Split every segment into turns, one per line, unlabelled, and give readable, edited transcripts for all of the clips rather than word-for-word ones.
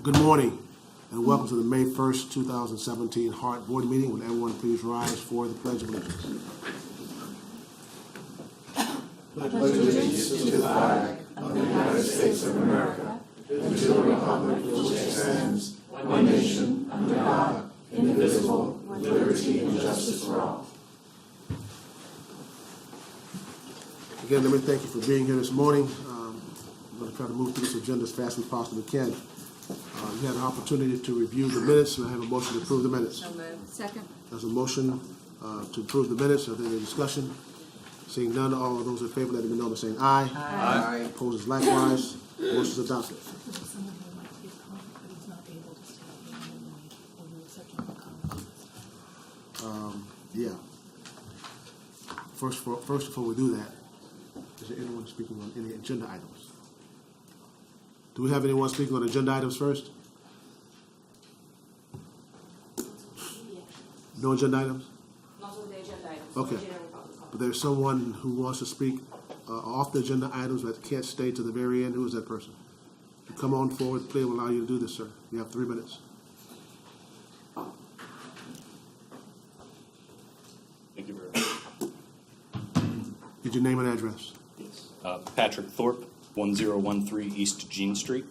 Good morning, and welcome to the May 1st, 2017 HART Board Meeting. Would everyone please rise for the Pledge of Allegiance?
Pledge allegiance to the flag of the United States of America and to the republic for which it stands, one nation, under God, indivisible, with liberty and justice for all.
Again, let me thank you for being here this morning. I'm going to try to move through this agenda as fast as we possibly can. You had an opportunity to review the minutes, and I have a motion to approve the minutes.
So moved. Second.
There's a motion to approve the minutes. Are there any discussion? Seeing none, all of those in favor, let me know by saying aye.
Aye.
Opposed, likewise. Motion is adopted. Yeah. First, before we do that, is there anyone speaking on any agenda items? Do we have anyone speaking on agenda items first? No agenda items?
Not on the agenda items.
Okay. But there's someone who wants to speak off the agenda items but can't stay to the very end. Who is that person? You come on forward. Please will allow you to do this, sir. You have 3 minutes.
Thank you very much.
Get your name and address.
Yes. Patrick Thorpe, 1013 East Jean Street.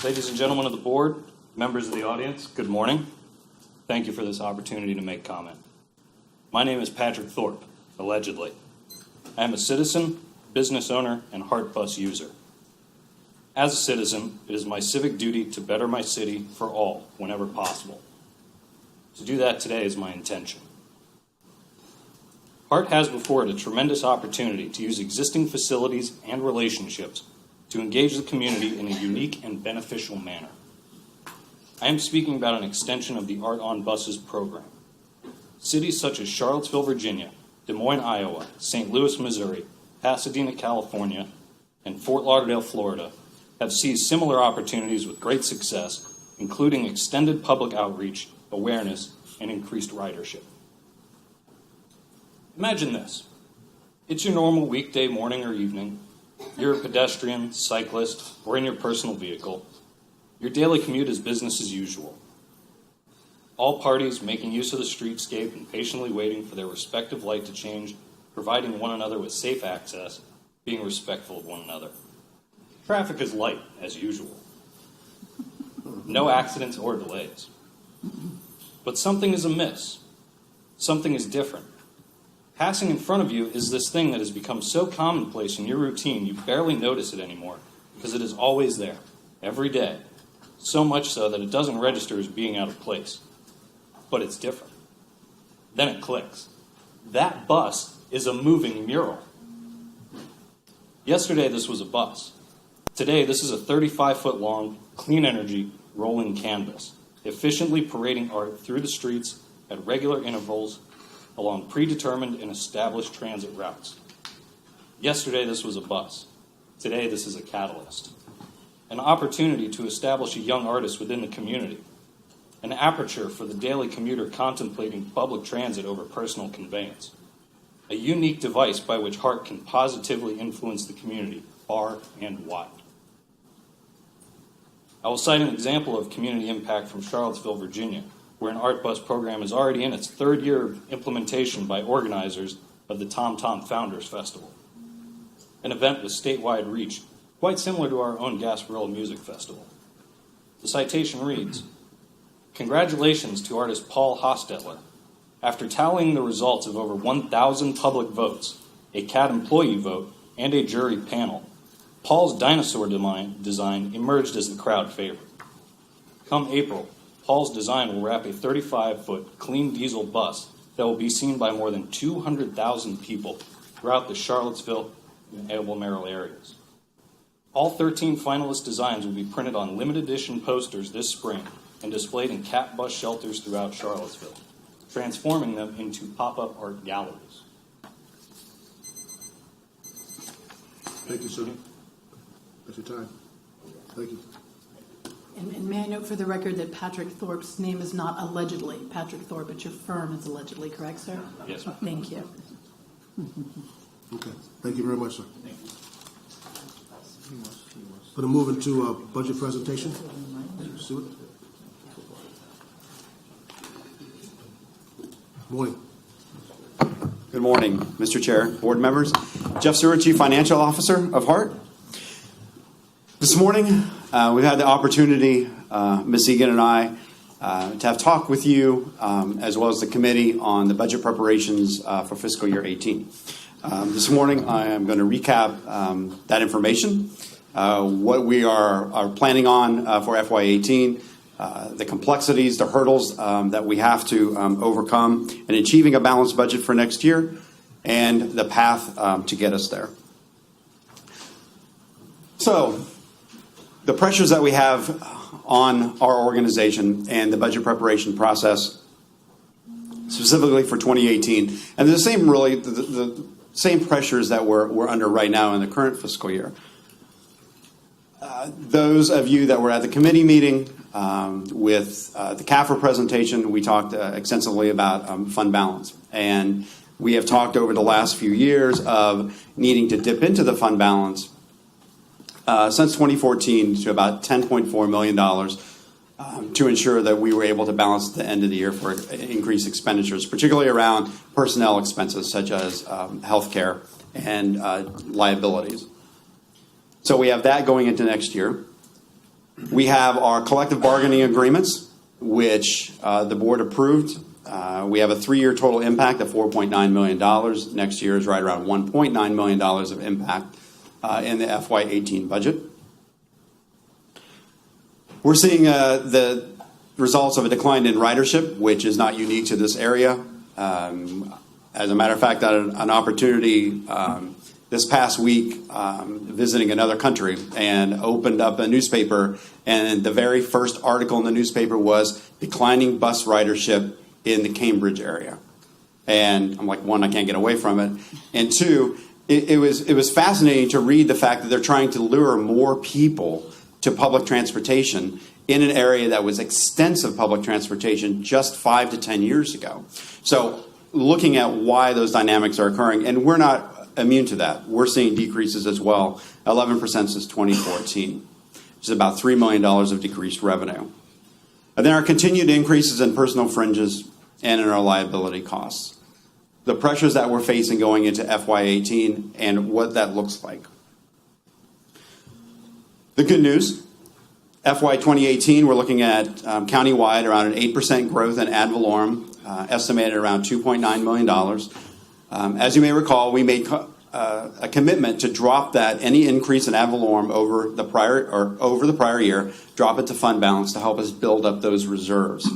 Ladies and gentlemen of the board, members of the audience, good morning. Thank you for this opportunity to make comment. My name is Patrick Thorpe, allegedly. I am a citizen, business owner, and HART bus user. As a citizen, it is my civic duty to better my city for all, whenever possible. To do that today is my intention. HART has before it a tremendous opportunity to use existing facilities and relationships to engage the community in a unique and beneficial manner. I am speaking about an extension of the Art on Buses program. Cities such as Charlottesville, Virginia, Des Moines, Iowa, St. Louis, Missouri, Pasadena, California, and Fort Lauderdale, Florida, have seized similar opportunities with great success, including extended public outreach, awareness, and increased ridership. Imagine this. It's your normal weekday morning or evening. You're a pedestrian, cyclist, or in your personal vehicle. Your daily commute is business as usual. All parties making use of the streetscape and patiently waiting for their respective light to change, providing one another with safe access, being respectful of one another. Traffic is light, as usual. No accidents or delays. But something is amiss. Something is different. Passing in front of you is this thing that has become so commonplace in your routine you barely notice it anymore because it is always there, every day. So much so that it doesn't register as being out of place. But it's different. Then it clicks. That bus is a moving mural. Yesterday this was a bus. Today this is a 35-foot long, clean energy, rolling canvas, efficiently parading art through the streets at regular intervals along predetermined and established transit routes. Yesterday this was a bus. Today this is a catalyst. An opportunity to establish a young artist within the community. An aperture for the daily commuter contemplating public transit over personal conveyance. A unique device by which HART can positively influence the community far and wide. I will cite an example of community impact from Charlottesville, Virginia, where an art bus program is already in its 3rd year of implementation by organizers of the Tom Tom Founders Festival, an event with statewide reach, quite similar to our own Gasparilla Music Festival. The citation reads, "Congratulations to artist Paul Hostetler. After tallying the results of over 1,000 public votes, a CAT employee vote, and a jury panel, Paul's dinosaur design emerged as the crowd favorite. Come April, Paul's design will wrap a 35-foot clean diesel bus that will be seen by more than 200,000 people throughout the Charlottesville and Albemarle areas. All 13 finalist designs will be printed on limited edition posters this spring and displayed in CAT bus shelters throughout Charlottesville, transforming them into pop-up art galleries."
Thank you, sir. That's your time. Thank you.
And may I note for the record that Patrick Thorpe's name is not allegedly Patrick Thorpe, but your firm is allegedly, correct, sir?
Yes, ma'am.
Thank you.
Okay. Thank you very much, sir.
Thank you.
Going to move into budget presentation. Stewart. Morning.
Good morning, Mr. Chair, board members. Jeff Seward, Chief Financial Officer of HART. This morning, we've had the opportunity, Ms. Egan and I, to have talk with you, as well as the committee, on the budget preparations for fiscal year 18. This morning, I am going to recap that information, what we are planning on for FY 18, the complexities, the hurdles that we have to overcome in achieving a balanced budget for next year, and the path to get us there. So, the pressures that we have on our organization and the budget preparation process, specifically for 2018, and the same, really, the same pressures that we're under right now in the current fiscal year. Those of you that were at the committee meeting with the CAFR presentation, we talked extensively about fund balance. And we have talked over the last few years of needing to dip into the fund balance since 2014 to about $10.4 million to ensure that we were able to balance at the end of the year for increased expenditures, particularly around personnel expenses such as health care and liabilities. So we have that going into next year. We have our collective bargaining agreements, which the board approved. We have a 3-year total impact of $4.9 million. Next year is right around $1.9 million of impact in the FY18 budget. We're seeing the results of a decline in ridership, which is not unique to this area. As a matter of fact, an opportunity this past week visiting another country and opened up a newspaper, and the very first article in the newspaper was declining bus ridership in the Cambridge area. And I'm like, one, I can't get away from it. And two, it was fascinating to read the fact that they're trying to lure more people to public transportation in an area that was extensive public transportation just 5 to 10 years ago. So looking at why those dynamics are occurring, and we're not immune to that. We're seeing decreases as well, 11% since 2014, which is about $3 million of decreased revenue. And then our continued increases in personal fringes and in our liability costs. The pressures that we're facing going into FY18 and what that looks like. The good news, FY 2018, we're looking at countywide around an 8% growth in ad valorem, estimated around $2.9 million. As you may recall, we made a commitment to drop that any increase in ad valorem over the prior year, drop it to fund balance to help us build up those reserves.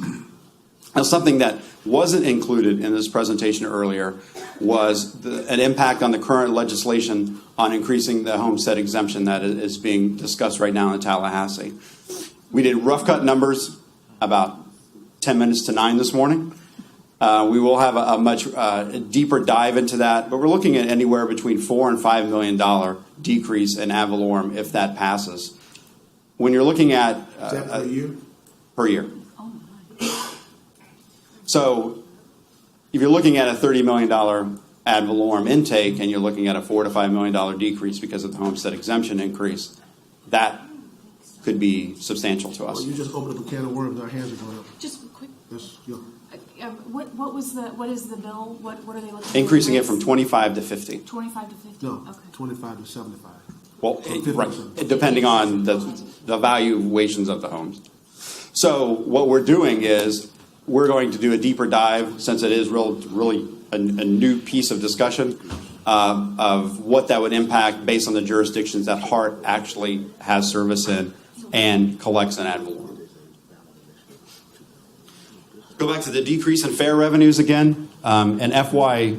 Now, something that wasn't included in this presentation earlier was an impact on the current legislation on increasing the homestead exemption that is being discussed right now in Tallahassee. We did rough cut numbers about 10 minutes to 9 this morning. We will have a much deeper dive into that, but we're looking at anywhere between $4 and $5 million decrease in ad valorem if that passes. When you're looking at
Is that per year?
Per year. So if you're looking at a $30 million ad valorem intake and you're looking at a $4 to $5 million decrease because of the homestead exemption increase, that could be substantial to us.
Well, you just opened up a can of worms. Our hands are going up.
Just quick.
Yes, yeah.
What is the bill? What are they looking for?
Increasing it from 25 to 50.
25 to 50?
No,
Okay.
25 to 75.
Well,
So
right,
50%.
depending on the valuations of the homes. So what we're doing is we're going to do a deeper dive, since it is really a new piece of discussion of what that would impact based on the jurisdictions that HART actually has service in and collects an ad valorem. Go back to the decrease in fare revenues again. In FY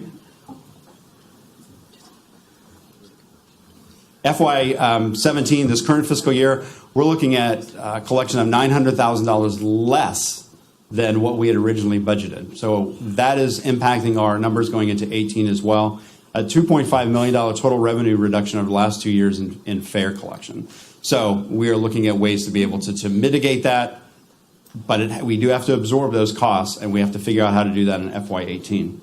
17, this current fiscal year, we're looking at a collection of $900,000 less than what we had originally budgeted. So that is impacting our numbers going into 18 as well. A $2.5 million total revenue reduction over the last 2 years in fare collection. So we are looking at ways to be able to mitigate that, but we do have to absorb those costs, and we have to figure out how to do that in FY18.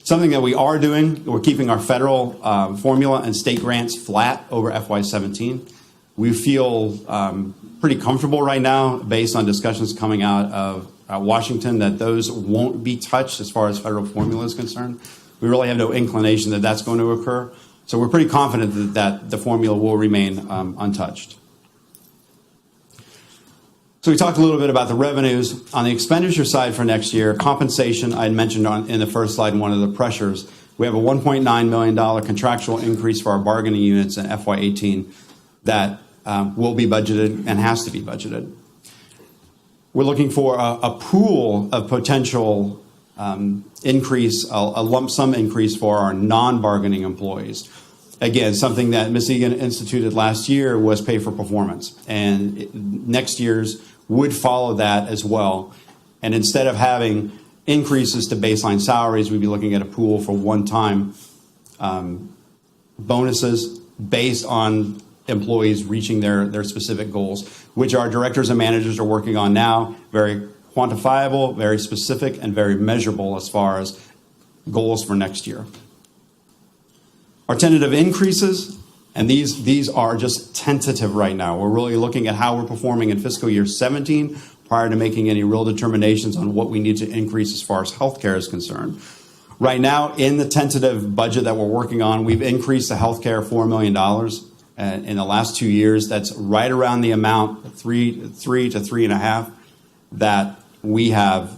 Something that we are doing, we're keeping our federal formula and state grants flat over FY17. We feel pretty comfortable right now, based on discussions coming out of Washington, that those won't be touched as far as federal formula is concerned. We really have no inclination that that's going to occur. So we're pretty confident that the formula will remain untouched. So we talked a little bit about the revenues. On the expenditure side for next year, compensation, I had mentioned in the first slide, one of the pressures. We have a $1.9 million contractual increase for our bargaining units in FY18 that will be budgeted and has to be budgeted. We're looking for a pool of potential increase, a lump sum increase for our non-bargaining employees. Again, something that Ms. Egan instituted last year was pay for performance, and next year's would follow that as well. And instead of having increases to baseline salaries, we'd be looking at a pool for one-time bonuses based on employees reaching their specific goals, which our directors and managers are working on now. Very quantifiable, very specific, and very measurable as far as goals for next year. Our tentative increases, and these are just tentative right now. We're really looking at how we're performing in fiscal year 17 prior to making any real determinations on what we need to increase as far as healthcare is concerned. Right now, in the tentative budget that we're working on, we've increased the healthcare $4 million in the last 2 years. That's right around the amount, 3 to 3.5, that we have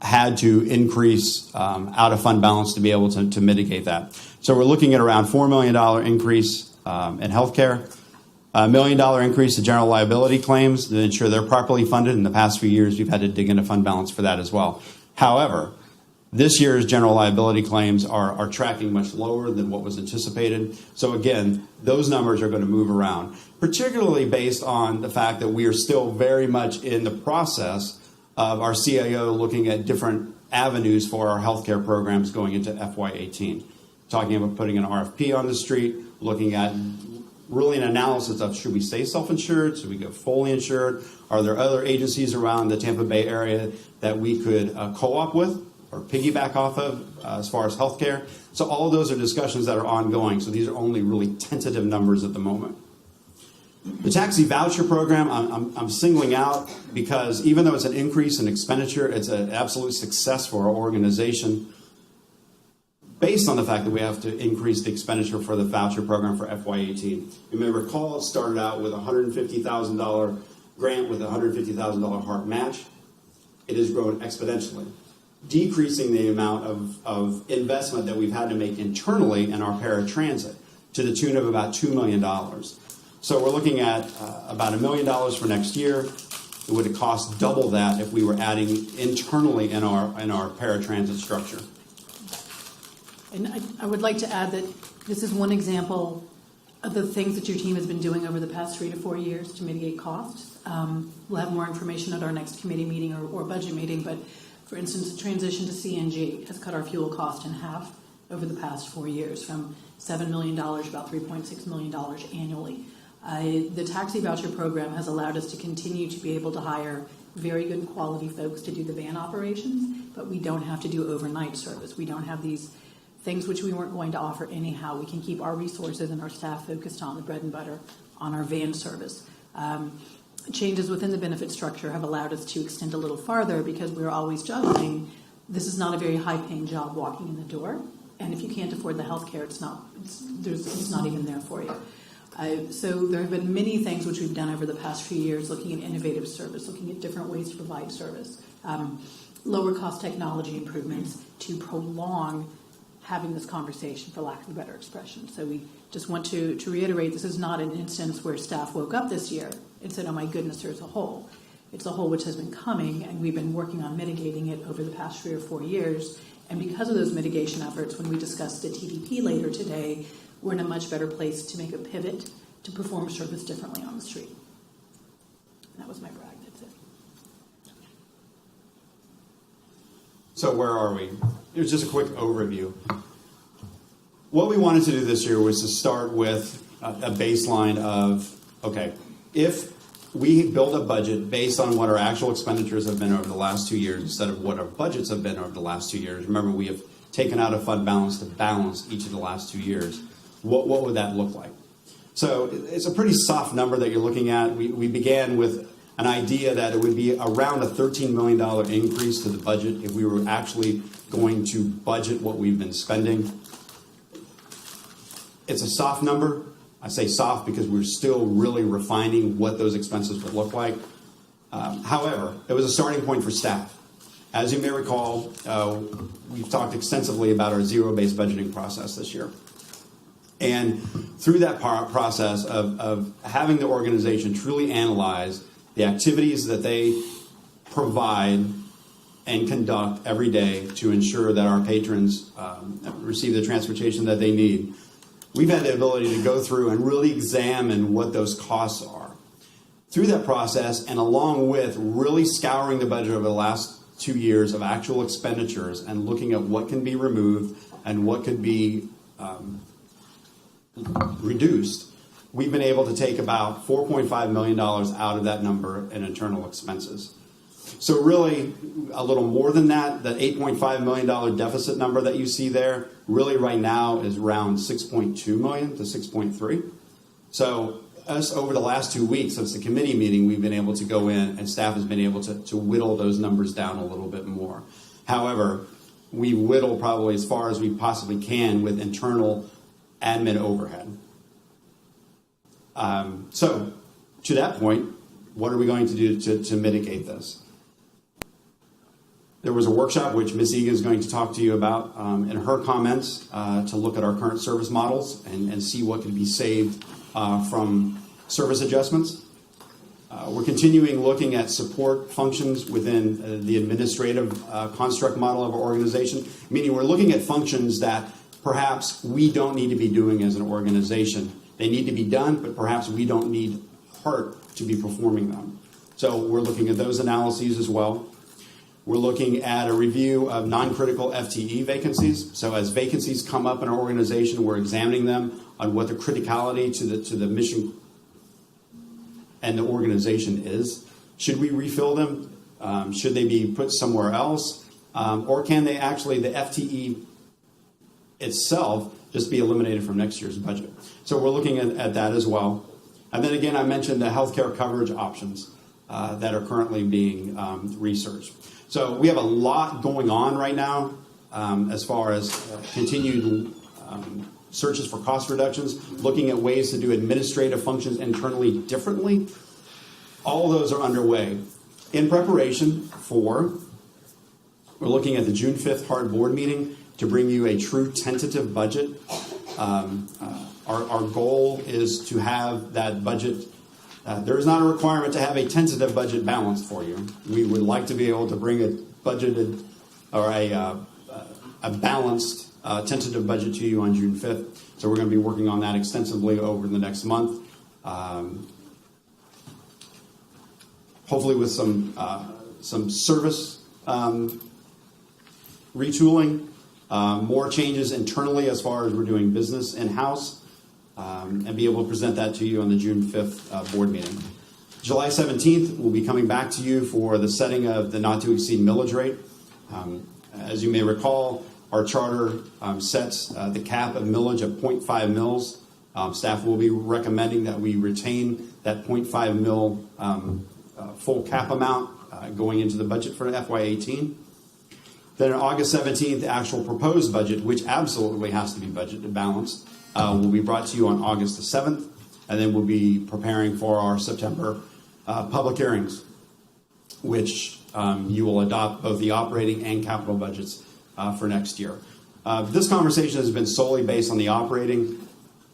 had to increase out of fund balance to be able to mitigate that. So we're looking at around $4 million increase in healthcare, $1 million increase to general liability claims to ensure they're properly funded. In the past few years, we've had to dig into fund balance for that as well. However, this year's general liability claims are tracking much lower than what was anticipated. So again, those numbers are going to move around, particularly based on the fact that we are still very much in the process of our CIO looking at different avenues for our healthcare programs going into FY18. Talking about putting an RFP on the street, looking at really an analysis of should we stay self-insured, should we go fully insured, are there other agencies around the Tampa Bay area that we could co-op with or piggyback off of as far as healthcare. So all of those are discussions that are ongoing. So these are only really tentative numbers at the moment. The taxi voucher program, I'm singling out because even though it's an increase in expenditure, it's an absolute success for our organization based on the fact that we have to increase the expenditure for the voucher program for FY18. You may recall it started out with a $150,000 grant with a $150,000 HART match. It has grown exponentially, decreasing the amount of investment that we've had to make internally in our paratransit to the tune of about $2 million. So we're looking at about $1 million for next year. It would cost double that if we were adding internally in our paratransit structure.
And I would like to add that this is one example of the things that your team has been doing over the past 3 to 4 years to mitigate costs. We'll have more information at our next committee meeting or budget meeting, but for instance, the transition to CNG has cut our fuel cost in half over the past 4 years, from $7 million, about $3.6 million annually. The taxi voucher program has allowed us to continue to be able to hire very good quality folks to do the van operations, but we don't have to do overnight service. We don't have these things which we weren't going to offer anyhow. We can keep our resources and our staff focused on the bread and butter on our van service. Changes within the benefit structure have allowed us to extend a little farther because we're always juggling. This is not a very high-paying job walking in the door, and if you can't afford the health care, it's not even there for you. So there have been many things which we've done over the past few years, looking at innovative service, looking at different ways to provide service, lower cost technology improvements to prolong having this conversation, for lack of a better expression. So we just want to reiterate, this is not an instance where staff woke up this year and said, oh my goodness, there's a hole. It's a hole which has been coming, and we've been working on mitigating it over the past 3 or 4 years. And because of those mitigation efforts, when we discuss the TDP later today, we're in a much better place to make a pivot to perform service differently on the street. That was my brag. That's it.
So where are we? It was just a quick overview. What we wanted to do this year was to start with a baseline of, okay, if we build a budget based on what our actual expenditures have been over the last 2 years instead of what our budgets have been over the last 2 years. Remember, we have taken out of fund balance to balance each of the last 2 years. What would that look like? So it's a pretty soft number that you're looking at. We began with an idea that it would be around a $13 million increase to the budget if we were actually going to budget what we've been spending. It's a soft number. I say soft because we're still really refining what those expenses would look like. However, it was a starting point for staff. As you may recall, we've talked extensively about our zero-based budgeting process this year. And through that process of having the organization truly analyze the activities that they provide and conduct every day to ensure that our patrons receive the transportation that they need, we've had the ability to go through and really examine what those costs are. Through that process, and along with really scouring the budget over the last 2 years of actual expenditures and looking at what can be removed and what could be reduced, we've been able to take about $4.5 million out of that number in internal expenses. So really, a little more than that, the $8.5 million deficit number that you see there, really right now is around $6.2 million to $6.3. So us over the last 2 weeks since the committee meeting, we've been able to go in and staff has been able to whittle those numbers down a little bit more. However, we whittle probably as far as we possibly can with internal admin overhead. So to that point, what are we going to do to mitigate this? There was a workshop which Ms. Egan is going to talk to you about in her comments to look at our current service models and see what can be saved from service adjustments. We're continuing looking at support functions within the administrative construct model of our organization, meaning we're looking at functions that perhaps we don't need to be doing as an organization. They need to be done, but perhaps we don't need HART to be performing them. So we're looking at those analyses as well. We're looking at a review of non-critical FTE vacancies. So as vacancies come up in our organization, we're examining them on what the criticality to the mission and the organization is. Should we refill them? Should they be put somewhere else? Or can they actually, the FTE itself, just be eliminated from next year's budget? So we're looking at that as well. And then again, I mentioned the healthcare coverage options that are currently being researched. So we have a lot going on right now as far as continued searches for cost reductions, looking at ways to do administrative functions internally differently. All those are underway. In preparation for, we're looking at the June 5th HART Board Meeting to bring you a true tentative budget. Our goal is to have that budget. There is not a requirement to have a tentative budget balanced for you. We would like to be able to bring a budgeted or a balanced tentative budget to you on June 5th. So we're going to be working on that extensively over the next month. Hopefully with some service retooling, more changes internally as far as we're doing business in-house, and be able to present that to you on the June 5th board meeting. July 17th, we'll be coming back to you for the setting of the not-to-exceed millage rate. As you may recall, our charter sets the cap of millage at 0.5 mils. Staff will be recommending that we retain that 0.5 mil full cap amount going into the budget for FY18. Then on August 17th, the actual proposed budget, which absolutely has to be budgeted balanced, will be brought to you on August the 7th, and then we'll be preparing for our September public hearings, which you will adopt both the operating and capital budgets for next year. This conversation has been solely based on the operating.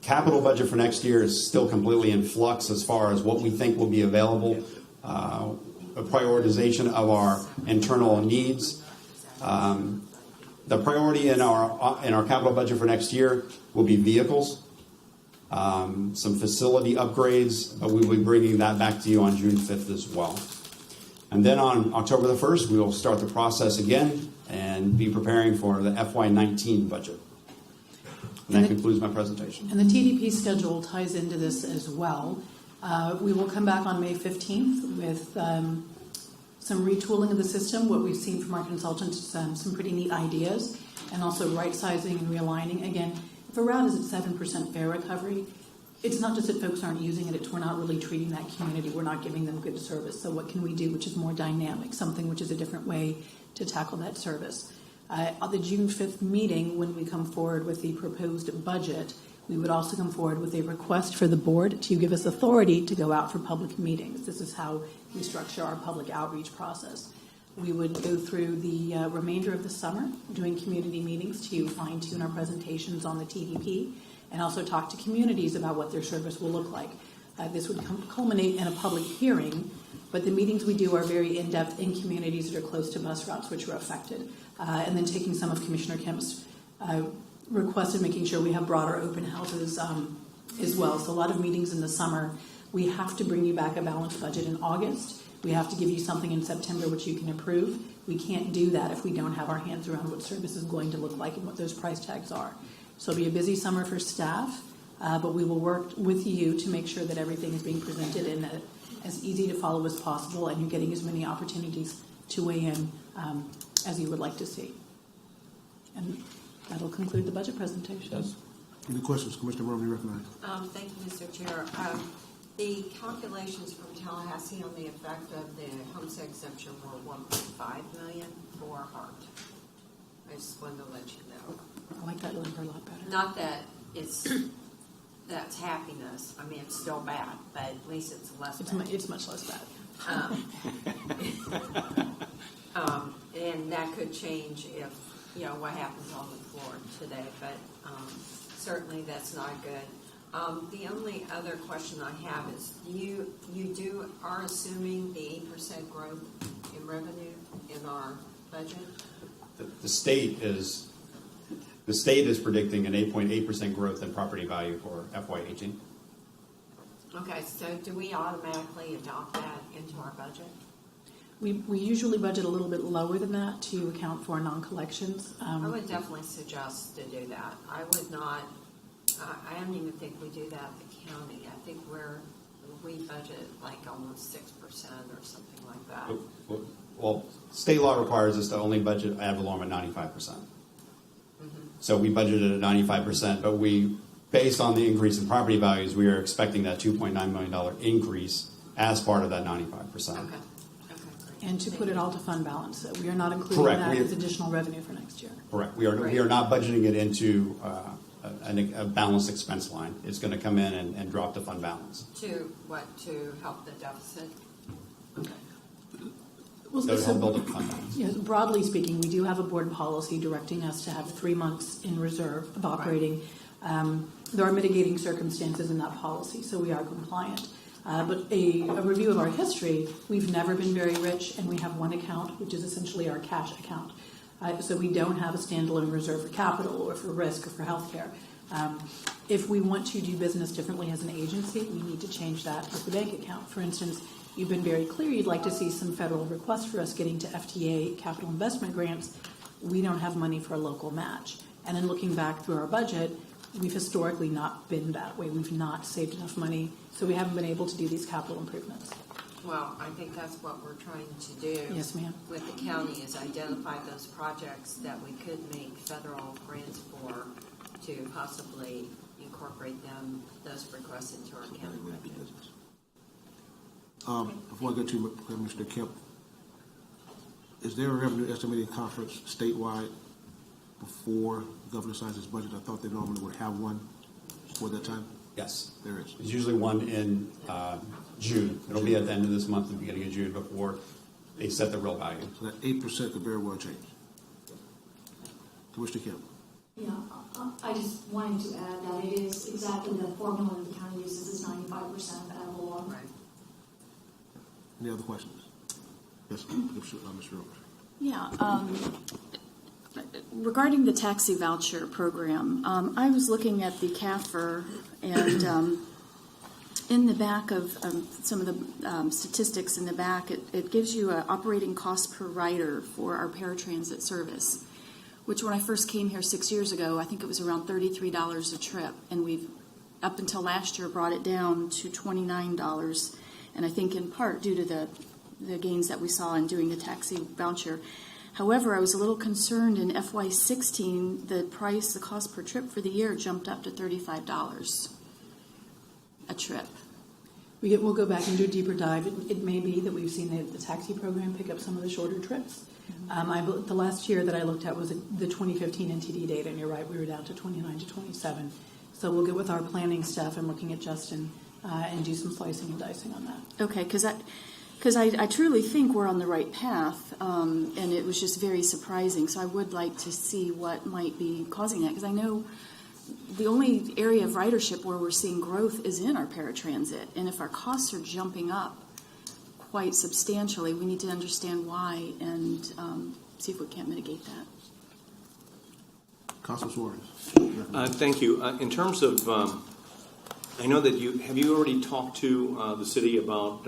Capital budget for next year is still completely in flux as far as what we think will be available, a prioritization of our internal needs. The priority in our capital budget for next year will be vehicles, some facility upgrades, but we will be bringing that back to you on June 5th as well. And then on October the 1st, we will start the process again and be preparing for the FY19 budget. And that concludes my presentation.
And the TDP schedule ties into this as well. We will come back on May 15th with some retooling of the system, what we've seen from our consultants, some pretty neat ideas, and also right-sizing and realigning. Again, if a route is at 7% fare recovery, it's not just that folks aren't using it, it's we're not really treating that community, we're not giving them good service. So what can we do which is more dynamic, something which is a different way to tackle that service? On the June 5th meeting, when we come forward with the proposed budget, we would also come forward with a request for the board to give us authority to go out for public meetings. This is how we structure our public outreach process. We would go through the remainder of the summer doing community meetings to fine-tune our presentations on the TDP and also talk to communities about what their service will look like. This would culminate in a public hearing, but the meetings we do are very in-depth in communities that are close to bus routes which are affected. And then taking some of Commissioner Kemp's request of making sure we have broader open houses as well. So a lot of meetings in the summer. We have to bring you back a balanced budget in August. We have to give you something in September which you can approve. We can't do that if we don't have our hands around what service is going to look like and what those price tags are. So it'll be a busy summer for staff, but we will work with you to make sure that everything is being presented in as easy to follow as possible and you're getting as many opportunities to weigh in as you would like to see. And that'll conclude the budget presentation.
Yes.
Any questions? Commissioner Murphy, you recognize.
Thank you, Mr. Chair. The calculations from Tallahassee on the effect of the homestead exemption were $1.5 million for HART. I just wanted to let you know.
I like that number a lot better.
Not that that's happiness. I mean, it's still bad, but at least it's less bad.
It's much less bad.
And that could change if, what happens on the floor today, but certainly that's not good. The only other question I have is, you are assuming the 8% growth in revenue in our budget?
The state is predicting an 8.8% growth in property value for FY18.
Okay, so do we automatically adopt that into our budget?
We usually budget a little bit lower than that to account for non-collections.
I would definitely suggest to do that. I would not, I don't even think we do that at the county. I think we budget like almost 6% or something like that.
Well, state law requires us to only budget ad valorem at 95%. So we budgeted at 95%, but based on the increase in property values, we are expecting that $2.9 million increase as part of that 95%.
Okay.
And to put it all to fund balance. So we are not including
Correct.
that as additional revenue for next year.
Correct. We are not budgeting it into a balanced expense line. It's going to come in and drop to fund balance.
To help the deficit? Okay.
Well,
So to
so,
help build up fund balance.
yes, broadly speaking, we do have a board policy directing us to have 3 months in reserve of operating. There are mitigating circumstances in that policy, so we are compliant. But a review of our history, we've never been very rich, and we have one account, which is essentially our cash account. So we don't have a standalone reserve for capital or for risk or for healthcare. If we want to do business differently as an agency, we need to change that with the bank account. For instance, you've been very clear you'd like to see some federal requests for us getting to FTA capital investment grants. We don't have money for a local match. And in looking back through our budget, we've historically not been that way. We've not saved enough money, so we haven't been able to do these capital improvements.
Well, I think that's what we're trying to do.
Yes, ma'am.
With the county is identify those projects that we could make federal grants for to possibly incorporate those requests into our county budget.
Before I get to Commissioner Kemp, is there a revenue estimating conference statewide before the governor signs his budget? I thought they normally would have one before that time.
Yes.
There is.
There's usually one in June. It'll be at the end of this month, the beginning of June, before they set the real value.
So that 8% could very well change. Commissioner Kemp.
Yeah, I just wanted to add that it is exactly the formula that the county uses is 95% of ad valorem.
Right.
Any other questions? Yes, Ms. Rose.
Yeah. Regarding the taxi voucher program, I was looking at the CAFR, and in the back of some of the statistics in the back, it gives you an operating cost per rider for our paratransit service, which when I first came here 6 years ago, I think it was around $33 a trip, and we've, up until last year, brought it down to $29, and I think in part due to the gains that we saw in doing the taxi voucher. However, I was a little concerned in FY16, the cost per trip for the year jumped up to $35. a trip?
We'll go back and do a deeper dive. It may be that we've seen the taxi program pick up some of the shorter trips. The last year that I looked at was the 2015 NTD data, and you're right, we were down to 29 to 27. So we'll get with our planning staff and looking at Justin and do some slicing and dicing on that.
Okay, because I truly think we're on the right path, and it was just very surprising. So I would like to see what might be causing that, because I know the only area of ridership where we're seeing growth is in our paratransit, and if our costs are jumping up quite substantially, we need to understand why and see if we can't mitigate that.
Councilor Suarez.
Thank you. In terms of, I know that have you already talked to the city about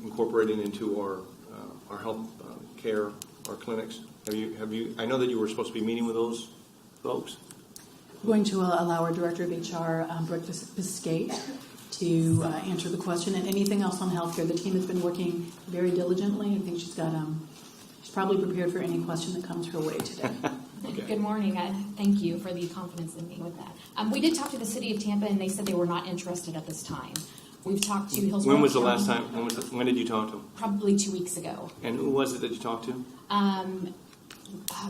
incorporating into our health care, our clinics? Have you? I know that you were supposed to be meeting with those folks.
We're going to allow our Director of HR, Brooke Biscate, to answer the question. And anything else on healthcare, the team has been working very diligently. I think she's probably prepared for any question that comes her way today.
Okay.
Good morning. Thank you for the confidence in me with that. We did talk to the city of Tampa, and they said they were not interested at this time. We've talked to Hillsborough.
When was the
County,
last time? When did you talk to them?
Probably 2 weeks ago.
And who was it that you talked to?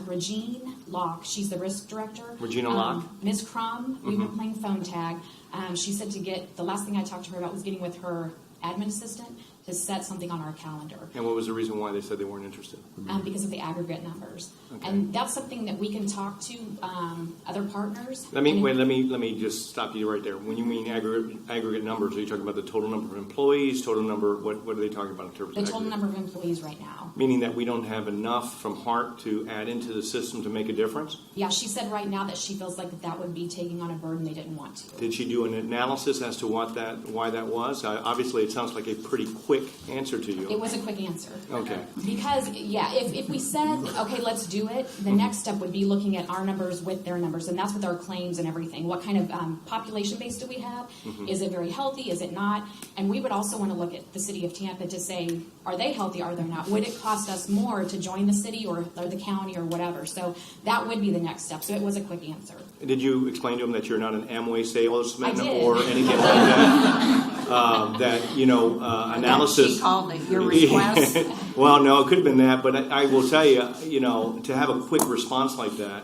Regine Locke, she's the risk director.
Regina Locke?
Ms. Crum, we've been playing phone tag. She said the last thing I talked to her about was getting with her admin assistant to set something on our calendar.
And what was the reason why they said they weren't interested?
Because of the aggregate numbers.
Okay.
And that's something that we can talk to other partners.
Let me just stop you right there. When you mean aggregate numbers, are you talking about the total number of employees, total number, what are they talking about in terms of
The total
aggregate?
number of employees right now.
Meaning that we don't have enough from HART to add into the system to make a difference?
Yeah, she said right now that she feels like that would be taking on a burden they didn't want to.
Did she do an analysis as to why that was? Obviously, it sounds like a pretty quick answer to you.
It was a quick answer.
Okay.
Because, yeah, if we said, okay, let's do it, the next step would be looking at our numbers with their numbers, and that's with our claims and everything. What kind of population base do we have? Is it very healthy? Is it not? And we would also want to look at the city of Tampa to say, are they healthy? Are they not? Would it cost us more to join the city or the county or whatever? So that would be the next step. So it was a quick answer.
Did you explain to them that you're not an Amway salesman
I did.
or anything like that? Analysis.
She called it your request.
Well, no, it could have been that, but I will tell you, to have a quick response like that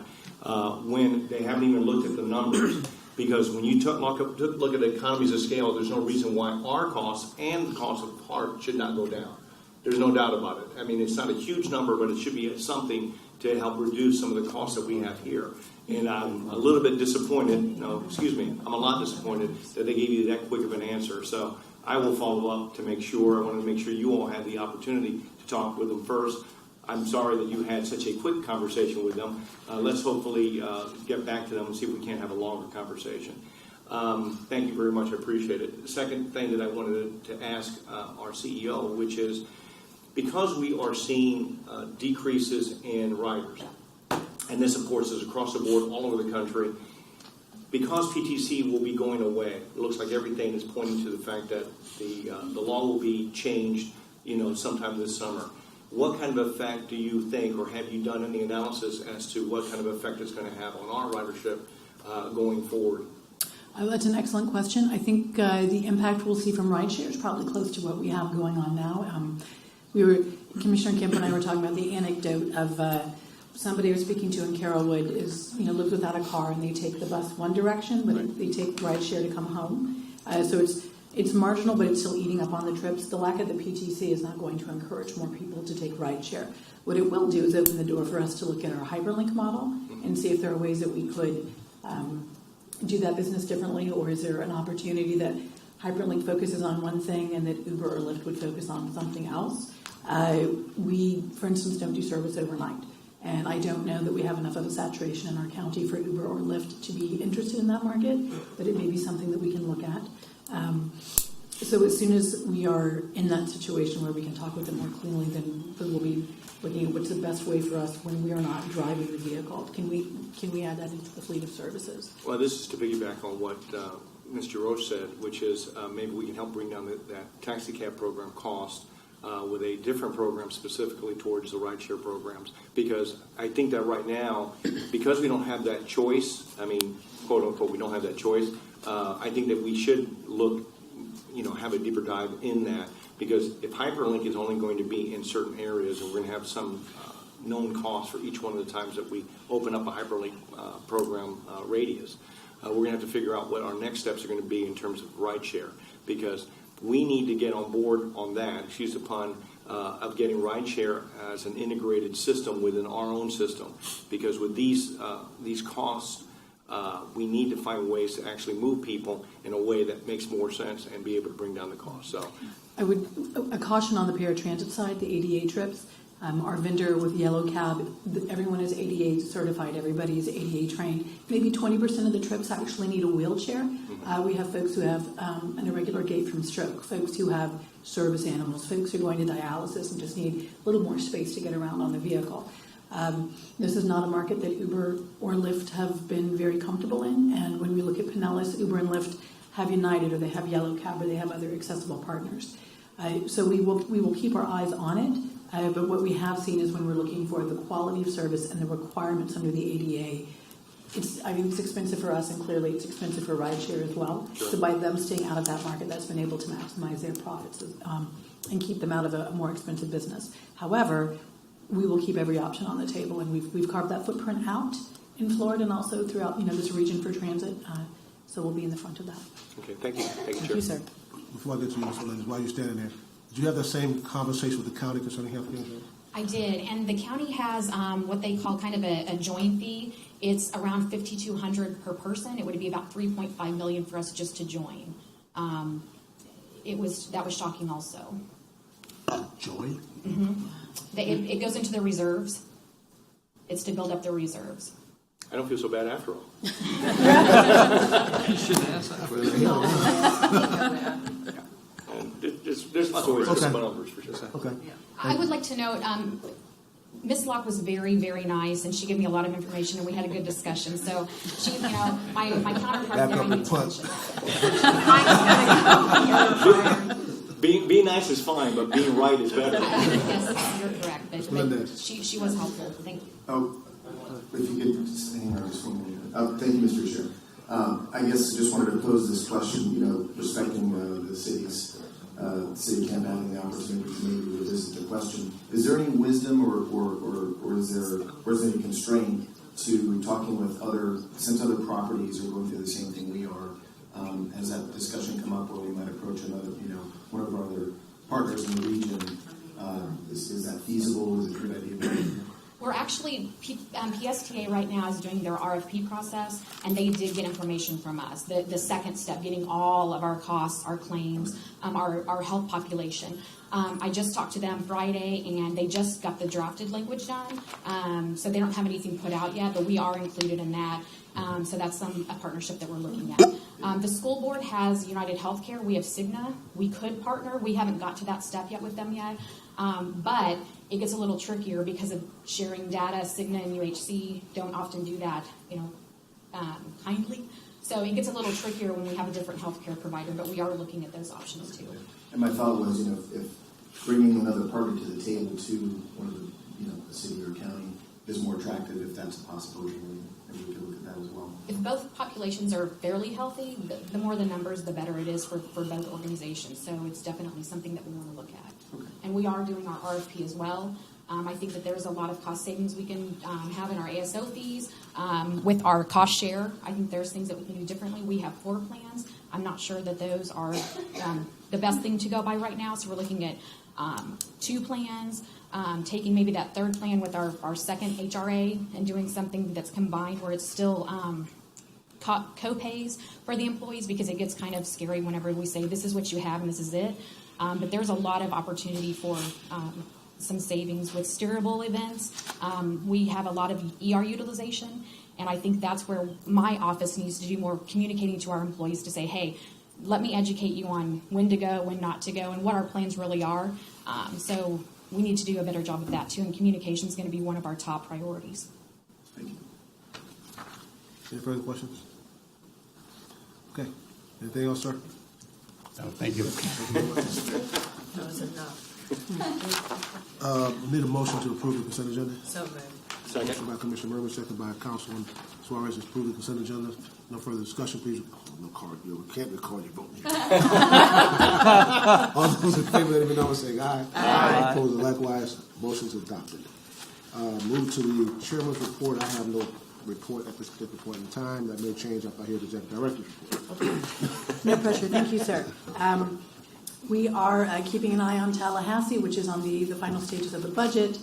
when they haven't even looked at the numbers, because when you look at the economies of scale, there's no reason why our costs and the cost of HART should not go down. There's no doubt about it. I mean, it's not a huge number, but it should be something to help reduce some of the costs that we have here. And I'm a little bit disappointed, I'm a lot disappointed that they gave you that quick of an answer. So I will follow up to make sure. I want to make sure you all had the opportunity to talk with them first. I'm sorry that you had such a quick conversation with them. Let's hopefully get back to them and see if we can't have a longer conversation. Thank you very much. I appreciate it. The second thing that I wanted to ask our CEO, which is, because we are seeing decreases in riders, and this, of course, is across the board all over the country, because PTC will be going away, it looks like everything is pointing to the fact that the law will be changed, sometime this summer. What kind of effect do you think, or have you done any analysis as to what kind of effect it's going to have on our ridership going forward?
That's an excellent question. I think the impact we'll see from rideshare is probably close to what we have going on now. Commissioner Kemp and I were talking about the anecdote of somebody I was speaking to in Carrollwood lives without a car, and they take the bus one direction, but they take rideshare to come home. So it's marginal, but it's still eating up on the trips. The lack of the PTC is not going to encourage more people to take rideshare. What it will do is open the door for us to look at our hyperlink model and see if there are ways that we could do that business differently, or is there an opportunity that hyperlink focuses on one thing and that Uber or Lyft would focus on something else. We, for instance, don't do service overnight. And I don't know that we have enough of a saturation in our county for Uber or Lyft to be interested in that market, but it may be something that we can look at. So as soon as we are in that situation where we can talk with them more cleanly, then we'll be looking at what's the best way for us when we are not driving the vehicle. Can we add that into the fleet of services?
Well, this is to piggyback on what Mr. Roche said, which is maybe we can help bring down that taxi cab program cost with a different program specifically towards the rideshare programs. Because I think that right now, because we don't have that choice, quote unquote, we don't have that choice, I think that we should look have a deeper dive in that, because if hyperlink is only going to be in certain areas, and we're going to have some known costs for each one of the times that we open up a hyperlink program radius, we're going to have to figure out what our next steps are going to be in terms of rideshare, because we need to get on board on that, excuse the pun, of getting rideshare as an integrated system within our own system, because with these costs, we need to find ways to actually move people in a way that makes more sense and be able to bring down the cost. So,
I would, a caution on the paratransit side, the ADA trips. Our vendor with Yellow Cab, everyone is ADA certified, everybody is ADA trained. Maybe 20% of the trips actually need a wheelchair. We have folks who have an irregular gait from stroke, folks who have service animals, folks who are going to dialysis and just need a little more space to get around on the vehicle. This is not a market that Uber or Lyft have been very comfortable in, and when we look at Pinellas, Uber and Lyft have United, or they have Yellow Cab, or they have other accessible partners. So we will keep our eyes on it. But what we have seen is when we're looking for the quality of service and the requirements under the ADA, it's expensive for us, and clearly it's expensive for rideshare as well.
Sure.
So by them staying out of that market, that's been able to maximize their profits and keep them out of a more expensive business. However, we will keep every option on the table, and we've carved that footprint out in Florida and also throughout this region for transit. So we'll be in the front of that.
okay, thank you. Thank you,
Thank
Chair.
you, sir.
Before I get to you, Ms. Melendez, while you're standing there, did you have that same conversation with the county concerning health insurance?
I did, and the county has what they call kind of a join fee. It's around $5,200 per person. It would be about $3.5 million for us just to join. That was shocking also.
Joy?
It goes into the reserves. It's to build up the reserves.
I don't feel so bad after all. And there's lots of ways to
Okay.
put numbers for sure.
Okay.
I would like to note, Ms. Locke was very, very nice, and she gave me a lot of information, and we had a good discussion. So she, my counterpart
Back
there,
up
I need
and
to
punch.
mention.
Being nice is fine, but being right is better.
Yes, you're correct. But
Melendez.
she was helpful. Thank you.
Oh, if you could just hang on just 1 minute. Thank you, Mr. Chair. I guess I just wanted to pose this question, respecting the city's city of Tampa having the opportunity to maybe revisit the question. Is there any wisdom or is there any constraint to talking with since other properties are going through the same thing we are? Has that discussion come up where we might approach one of our other partners in the region? Is that feasible? Is it a good idea?
We're actually, PSTA right now is doing their RFP process, and they did get information from us. The second step, getting all of our costs, our claims, our health population. I just talked to them Friday, and they just got the drafted language done. So they don't have anything put out yet, but we are included in that. So that's a partnership that we're looking at. The school board has United Healthcare. We have Cigna. We could partner. We haven't got to that step yet with them yet. But it gets a little trickier because of sharing data. Cigna and UHC don't often do that, kindly. So it gets a little trickier when we have a different healthcare provider, but we are looking at those options too.
And my thought was, if bringing another party to the table to one of the city or county is more attractive, if that's a possibility, maybe we could look at that as well.
If both populations are fairly healthy, the more the numbers, the better it is for both organizations. So it's definitely something that we want to look at.
Okay.
And we are doing our RFP as well. I think that there's a lot of cost savings we can have in our ASO fees. With our cost share, I think there's things that we can do differently. We have 4 plans. I'm not sure that those are the best thing to go by right now. So we're looking at 2 plans, taking maybe that 3rd plan with our second HRA and doing something that's combined where it's still co-pays for the employees, because it gets kind of scary whenever we say this is what you have and this is it. But there's a lot of opportunity for some savings with steerable events. We have a lot of ER utilization, and I think that's where my office needs to do more communicating to our employees to say, hey, let me educate you on when to go, when not to go, and what our plans really are. So we need to do a better job of that too, and communication is going to be one of our top priorities.
Thank you.
Any further questions? Okay. Anything else, sir?
No, thank you.
That was enough.
Need a motion to approve the consent agenda?
So moved.
Second.
Motion by Commissioner Murray, second by Councilman Suarez, to approve the consent agenda. No further discussion, please. No card. You can't record your vote. All those in favor, let me know by saying aye. Aye. Opposed, likewise. Motion's adopted. Move to the chairman's report. I have no report at this particular point in time. That may change if I hear the executive director's report.
No pressure. Thank you, sir. We are keeping an eye on Tallahassee, which is on the final stages of the budget.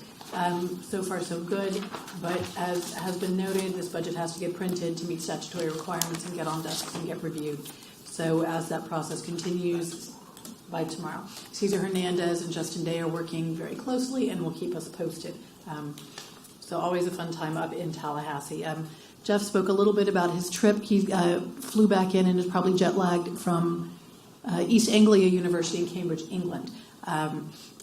So far, so good. But as has been noted, this budget has to get printed to meet statutory requirements and get on desks and get reviewed. So as that process continues, by tomorrow, Cesar Hernandez and Justin Day are working very closely and will keep us posted. So always a fun time up in Tallahassee. Jeff spoke a little bit about his trip. He flew back in and is probably jet lagged from East Anglia University in Cambridge, England.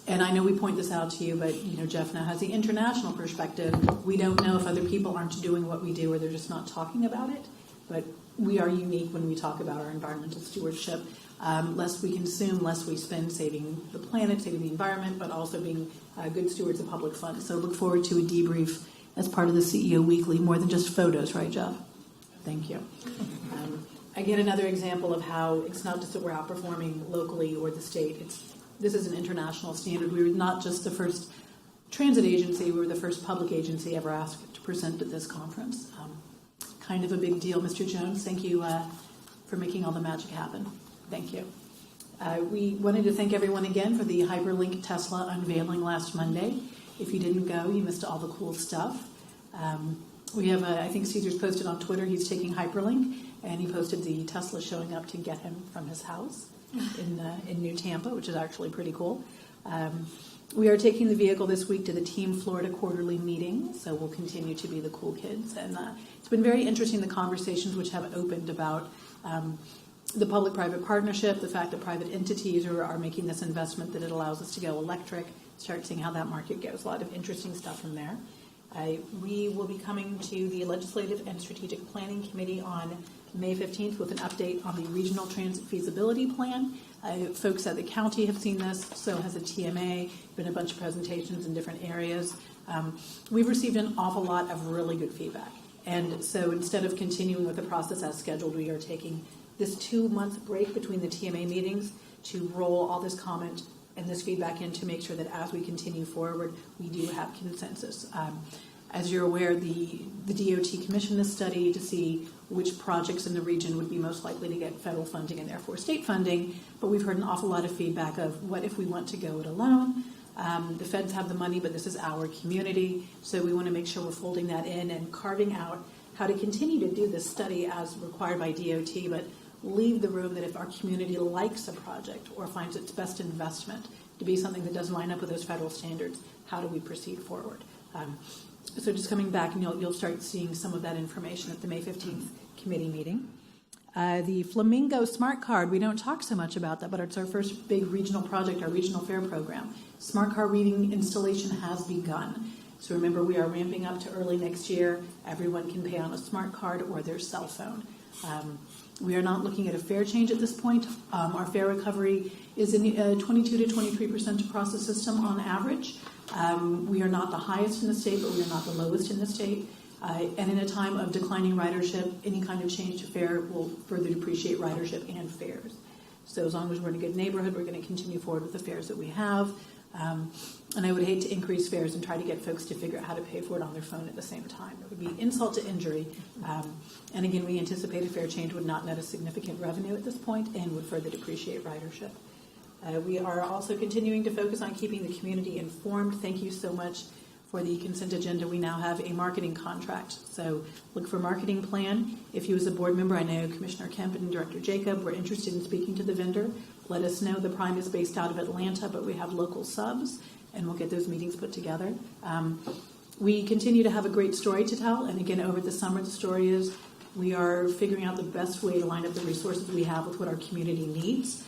And I know we point this out to you, but Jeff now has the international perspective. We don't know if other people aren't doing what we do or they're just not talking about it. But we are unique when we talk about our environmental stewardship. Less we consume, less we spend, saving the planet, saving the environment, but also being good stewards of public funds. So look forward to a debrief as part of the CEO Weekly, more than just photos, right, Jeff? Thank you. Again, another example of how it's not just that we're outperforming locally or the state. This is an international standard. We were not just the first transit agency, we were the first public agency ever asked to present at this conference. Kind of a big deal, Mr. Jones. Thank you for making all the magic happen. Thank you. We wanted to thank everyone again for the Hyperlink Tesla unveiling last Monday. If you didn't go, you missed all the cool stuff. We have, I think Cesar's posted on Twitter, he's taking Hyperlink, and he posted the Tesla showing up to get him from his house in New Tampa, which is actually pretty cool. We are taking the vehicle this week to the Team Florida quarterly meeting, so we'll continue to be the cool kids. And it's been very interesting, the conversations which have opened about the public-private partnership, the fact that private entities are making this investment, that it allows us to go electric, start seeing how that market goes. A lot of interesting stuff from there. We will be coming to the Legislative and Strategic Planning Committee on May 15th with an update on the Regional Transit Feasibility Plan. Folks at the county have seen this, so has the TMA, been a bunch of presentations in different areas. We've received an awful lot of really good feedback. And so instead of continuing with the process as scheduled, we are taking this 2-month break between the TMA meetings to roll all this comment and this feedback in to make sure that as we continue forward, we do have consensus. As you're aware, the DOT commissioned this study to see which projects in the region would be most likely to get federal funding and therefore state funding, but we've heard an awful lot of feedback of what if we want to go it alone. The feds have the money, but this is our community, so we want to make sure we're folding that in and carving out how to continue to do this study as required by DOT, but leave the room that if our community likes a project or finds its best investment to be something that does line up with those federal standards, how do we proceed forward? So just coming back, and you'll start seeing some of that information at the May 15th committee meeting. The Flamingo Smart Card, we don't talk so much about that, but it's our first big regional project, our regional fair program. Smart card reading installation has begun. So remember, we are ramping up to early next year. Everyone can pay on a smart card or their cell phone. We are not looking at a fare change at this point. Our fare recovery is in 22 to 23% across the system on average. We are not the highest in the state, but we are not the lowest in the state. And in a time of declining ridership, any kind of change to fare will further depreciate ridership and fares. So as long as we're in a good neighborhood, we're going to continue forward with the fares that we have. And I would hate to increase fares and try to get folks to figure out how to pay for it on their phone at the same time. It would be insult to injury. And again, we anticipate a fare change would not net a significant revenue at this point and would further depreciate ridership. We are also continuing to focus on keeping the community informed. Thank you so much for the consent agenda. We now have a marketing contract. So look for marketing plan. If you as a board member, I know Commissioner Kemp and Director Jacob were interested in speaking to the vendor. Let us know. The prime is based out of Atlanta, but we have local subs, and we'll get those meetings put together. We continue to have a great story to tell. And again, over the summer, the story is we are figuring out the best way to line up the resources we have with what our community needs.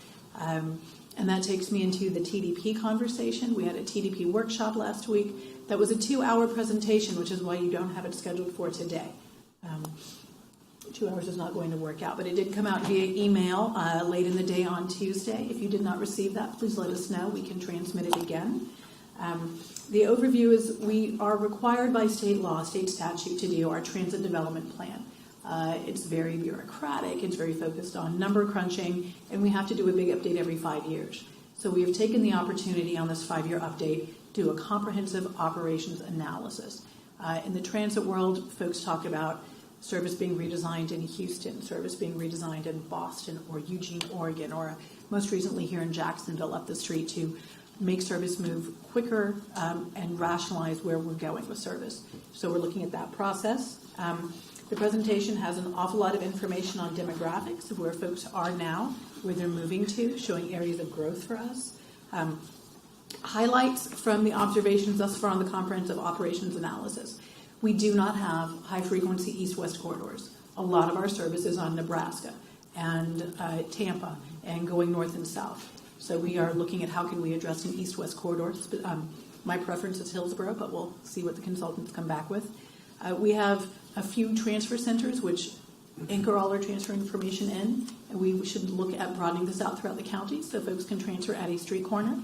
And that takes me into the TDP conversation. We had a TDP workshop last week. That was a 2-hour presentation, which is why you don't have it scheduled for today. 2 hours is not going to work out, but it did come out via email late in the day on Tuesday. If you did not receive that, please let us know. We can transmit it again. The overview is we are required by state law, state statute, to do our transit development plan. It's very bureaucratic, it's very focused on number crunching, and we have to do a big update every 5 years. So we have taken the opportunity on this 5-year update to do a comprehensive operations analysis. In the transit world, folks talk about service being redesigned in Houston, service being redesigned in Boston or Eugene, Oregon, or most recently here in Jacksonville up the street to make service move quicker and rationalize where we're going with service. So we're looking at that process. The presentation has an awful lot of information on demographics of where folks are now, where they're moving to, showing areas of growth for us. Highlights from the observations thus far on the comprehensive operations analysis. We do not have high-frequency east-west corridors. A lot of our service is on Nebraska and Tampa and going north and south. So we are looking at how can we address an east-west corridor. My preference is Hillsborough, but we'll see what the consultants come back with. We have a few transfer centers which anchor all our transfer information in, and we should look at broadening this out throughout the county so folks can transfer at a street corner.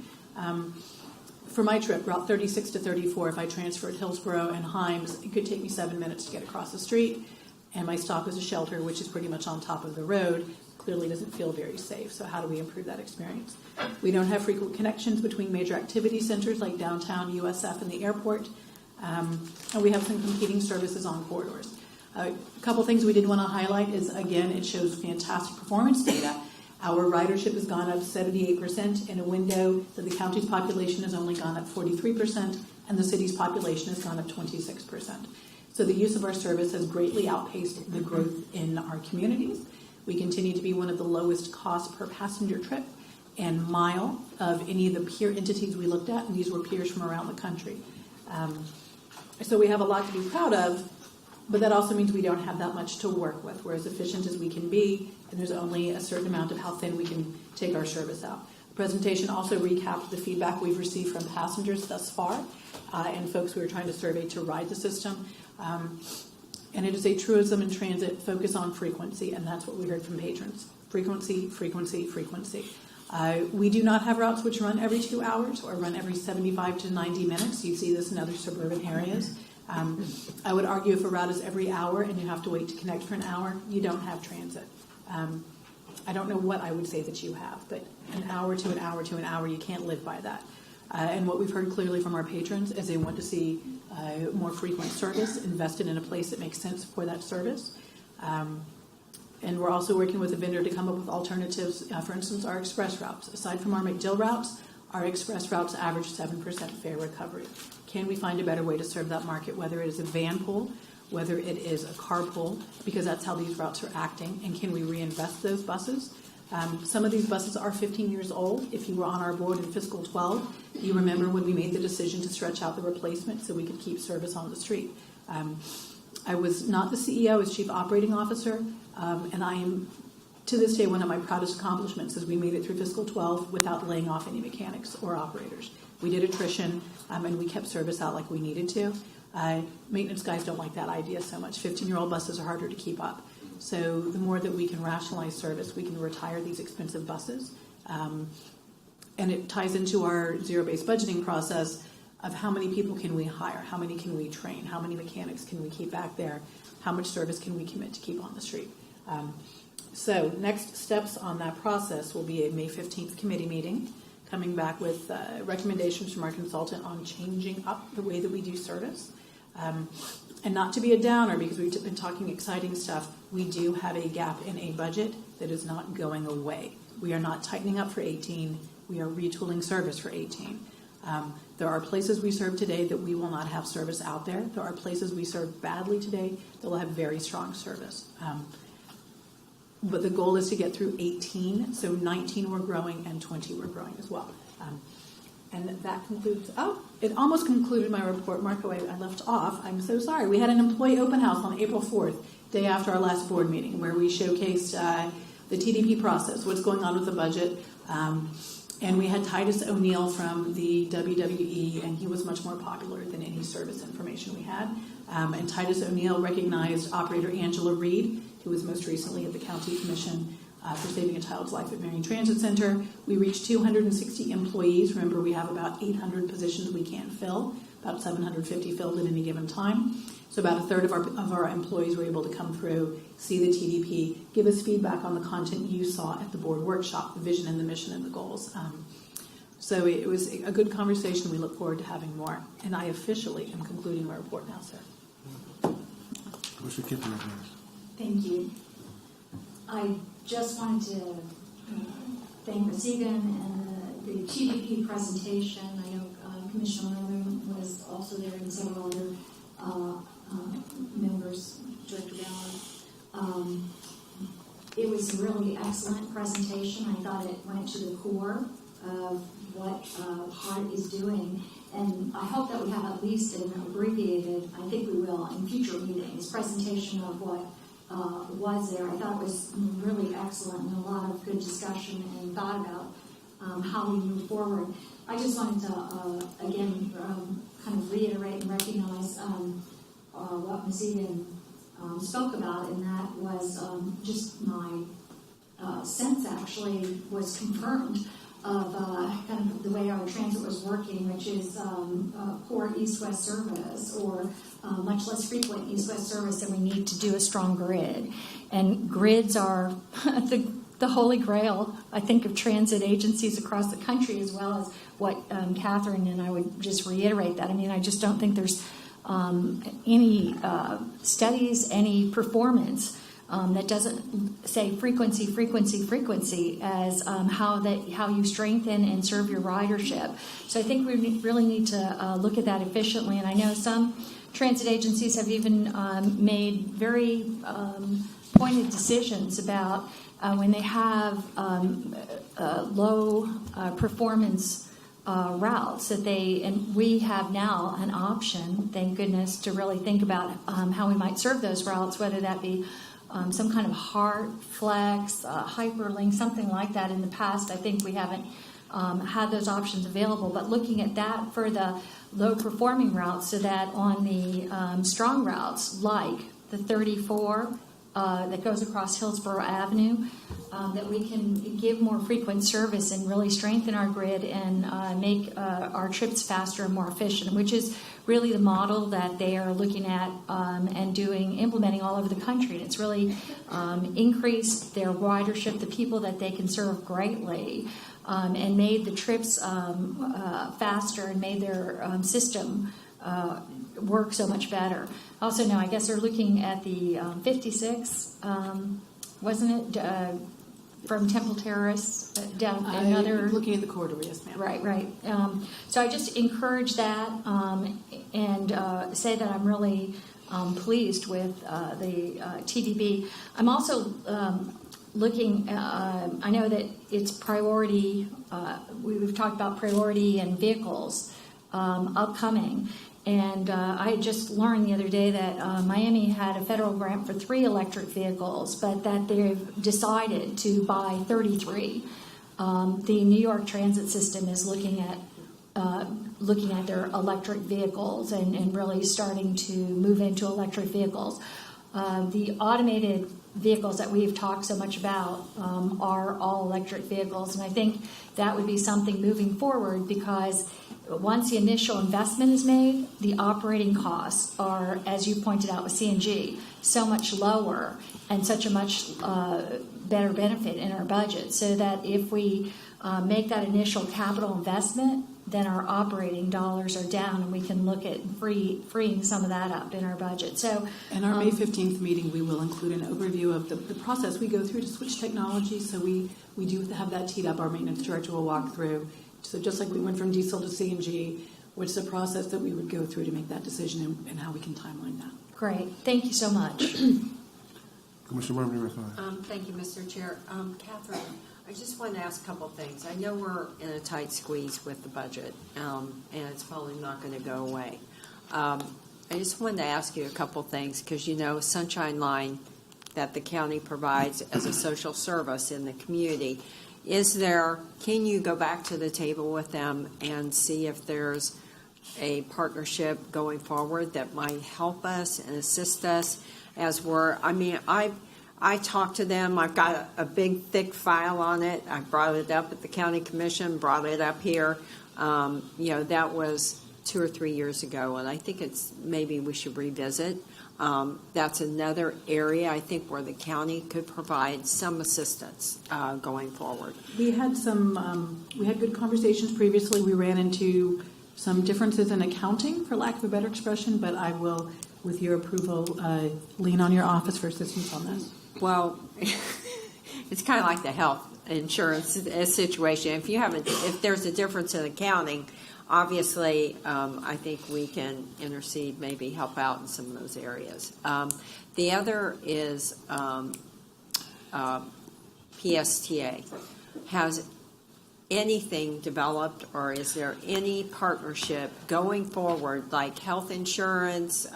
For my trip, Route 36 to 34, if I transferred Hillsborough and Himes, it could take me 7 minutes to get across the street, and my stop is a shelter, which is pretty much on top of the road. Clearly doesn't feel very safe, so how do we improve that experience? We don't have frequent connections between major activity centers like downtown, USF, and the airport, and we have some competing services on corridors. A couple things we did want to highlight is, again, it shows fantastic performance data. Our ridership has gone up 78% in a window that the county's population has only gone up 43%, and the city's population has gone up 26%. So the use of our service has greatly outpaced the growth in our communities. We continue to be one of the lowest cost per passenger trip and mile of any of the peer entities we looked at, and these were peers from around the country. So we have a lot to be proud of, but that also means we don't have that much to work with. We're as efficient as we can be, and there's only a certain amount of how thin we can take our service out. The presentation also recapped the feedback we've received from passengers thus far and folks who are trying to survey to ride the system. And it is a truism in transit, focus on frequency, and that's what we heard from patrons. Frequency, frequency, frequency. We do not have routes which run every 2 hours or run every 75 to 90 minutes. You see this in other suburban areas. I would argue if a route is every hour and you have to wait to connect for an hour, you don't have transit. I don't know what I would say that you have, but an hour to an hour to an hour, you can't live by that. And what we've heard clearly from our patrons is they want to see more frequent service invested in a place that makes sense for that service. And we're also working with a vendor to come up with alternatives. For instance, our express routes. Aside from our McDill routes, our express routes average 7% fare recovery. Can we find a better way to serve that market, whether it is a van pool, whether it is a carpool, because that's how these routes are acting, and can we reinvest those buses? Some of these buses are 15 years old. If you were on our board in fiscal 12, you remember when we made the decision to stretch out the replacement so we could keep service on the street. I was not the CEO, I was Chief Operating Officer, and I am, to this day, one of my proudest accomplishments is we made it through fiscal 12 without laying off any mechanics or operators. We did attrition, and we kept service out like we needed to. Maintenance guys don't like that idea so much. 15-year-old buses are harder to keep up. So the more that we can rationalize service, we can retire these expensive buses. And it ties into our zero-based budgeting process of how many people can we hire, how many can we train, how many mechanics can we keep back there, how much service can we commit to keep on the street. So next steps on that process will be a May 15th committee meeting, coming back with recommendations from our consultant on changing up the way that we do service. And not to be a downer, because we've been talking exciting stuff, we do have a gap in a budget that is not going away. We are not tightening up for 18. We are retooling service for 18. There are places we serve today that we will not have service out there. There are places we serve badly today that will have very strong service. But the goal is to get through 18, so 19 we're growing and 20 we're growing as well. And that concludes, it almost concluded my report. Marco, I left off. I'm so sorry. We had an employee open house on April 4th, day after our last board meeting, where we showcased the TDP process, what's going on with the budget. And we had Titus O'Neill from the WWE, and he was much more popular than any service information we had. And Titus O'Neill recognized Operator Angela Reed, who was most recently at the County Commission, for saving a child's life at Marion Transit Center. We reached 260 employees. Remember, we have about 800 positions we can't fill, about 750 filled at any given time. So about a third of our employees were able to come through, see the TDP, give us feedback on the content you saw at the board workshop, the vision and the mission and the goals. So it was a good conversation. We look forward to having more. And I officially am concluding my report now, sir.
Commissioner Kipling,
Thank you. I just wanted to thank Ms. Egan and the TDP presentation. I know Commissioner Northern was also there and several other members, Director Ballard. It was a really excellent presentation. I thought it went to the core of what HART is doing. And I hope that we have at least an abbreviated, I think we will, in future meetings, presentation of what was there. I thought it was really excellent and a lot of good discussion and thought about how we move forward. I just wanted to, again, kind of reiterate and recognize what Ms. Eden spoke about, and that was just my sense actually was confirmed of kind of the way our transit was working, which is poor east-west service or much less frequent east-west service, and we need to do a strong grid. And grids are the holy grail, I think, of transit agencies across the country, as well as what Catherine and I would just reiterate that. I mean, I just don't think there's any studies, any performance that doesn't say frequency as how you strengthen and serve your ridership. So I think we really need to look at that efficiently. And I know some transit agencies have even made very pointed decisions about when they have low performance routes and we have now an option, thank goodness, to really think about how we might serve those routes, whether that be some kind of HART, Flex, Hyperlink, something like that. In the past, I think we haven't had those options available, but looking at that for the low-performing routes so that on the strong routes, like the 34 that goes across Hillsborough Avenue, that we can give more frequent service and really strengthen our grid and make our trips faster and more efficient, which is really the model that they are looking at and implementing all over the country. And it's really increased their ridership, the people that they can serve greatly, and made the trips faster and made their system work so much better. Also, now I guess they're looking at the 56, wasn't it, from Temple Terrace down another.
Looking at the corridor, yes, ma'am.
Right. So I just encourage that and say that I'm really pleased with the TDB. I'm also looking, I know that it's priority, we've talked about priority and vehicles upcoming. And I had just learned the other day that Miami had a federal grant for 3 electric vehicles, but that they've decided to buy 33. The New York transit system is looking at their electric vehicles and really starting to move into electric vehicles. The automated vehicles that we've talked so much about are all electric vehicles, and I think that would be something moving forward, because once the initial investment is made, the operating costs are, as you pointed out with CNG, so much lower and such a much better benefit in our budget, so that if we make that initial capital investment, then our operating dollars are down and we can look at freeing some of that up in our budget. So,
in our May 15th meeting, we will include an overview of the process we go through to switch technology. So we do have that teed up. Our maintenance director will walk through. So just like we went from diesel to CNG, what's the process that we would go through to make that decision and how we can timeline that.
Great. Thank you so much.
Commissioner Murphy.
Thank you, Mr. Chair. Catherine, I just wanted to ask a couple of things. I know we're in a tight squeeze with the budget, and it's probably not going to go away. I just wanted to ask you a couple of things, because Sunshine Line that the county provides as a social service in the community, can you go back to the table with them and see if there's a partnership going forward that might help us and assist us as I talked to them. I've got a big, thick file on it. I brought it up at the county commission, brought it up here. That was 2 or 3 years ago, and I think maybe we should revisit. That's another area I think where the county could provide some assistance going forward.
We had we had good conversations previously. We ran into some differences in accounting, for lack of a better expression, but I will, with your approval, lean on your office for assistance on this.
Well, it's kind of like the health insurance situation. If there's a difference in accounting, obviously, I think we can intercede, maybe help out in some of those areas. The other is PSTA. Has anything developed, or is there any partnership going forward, like health insurance,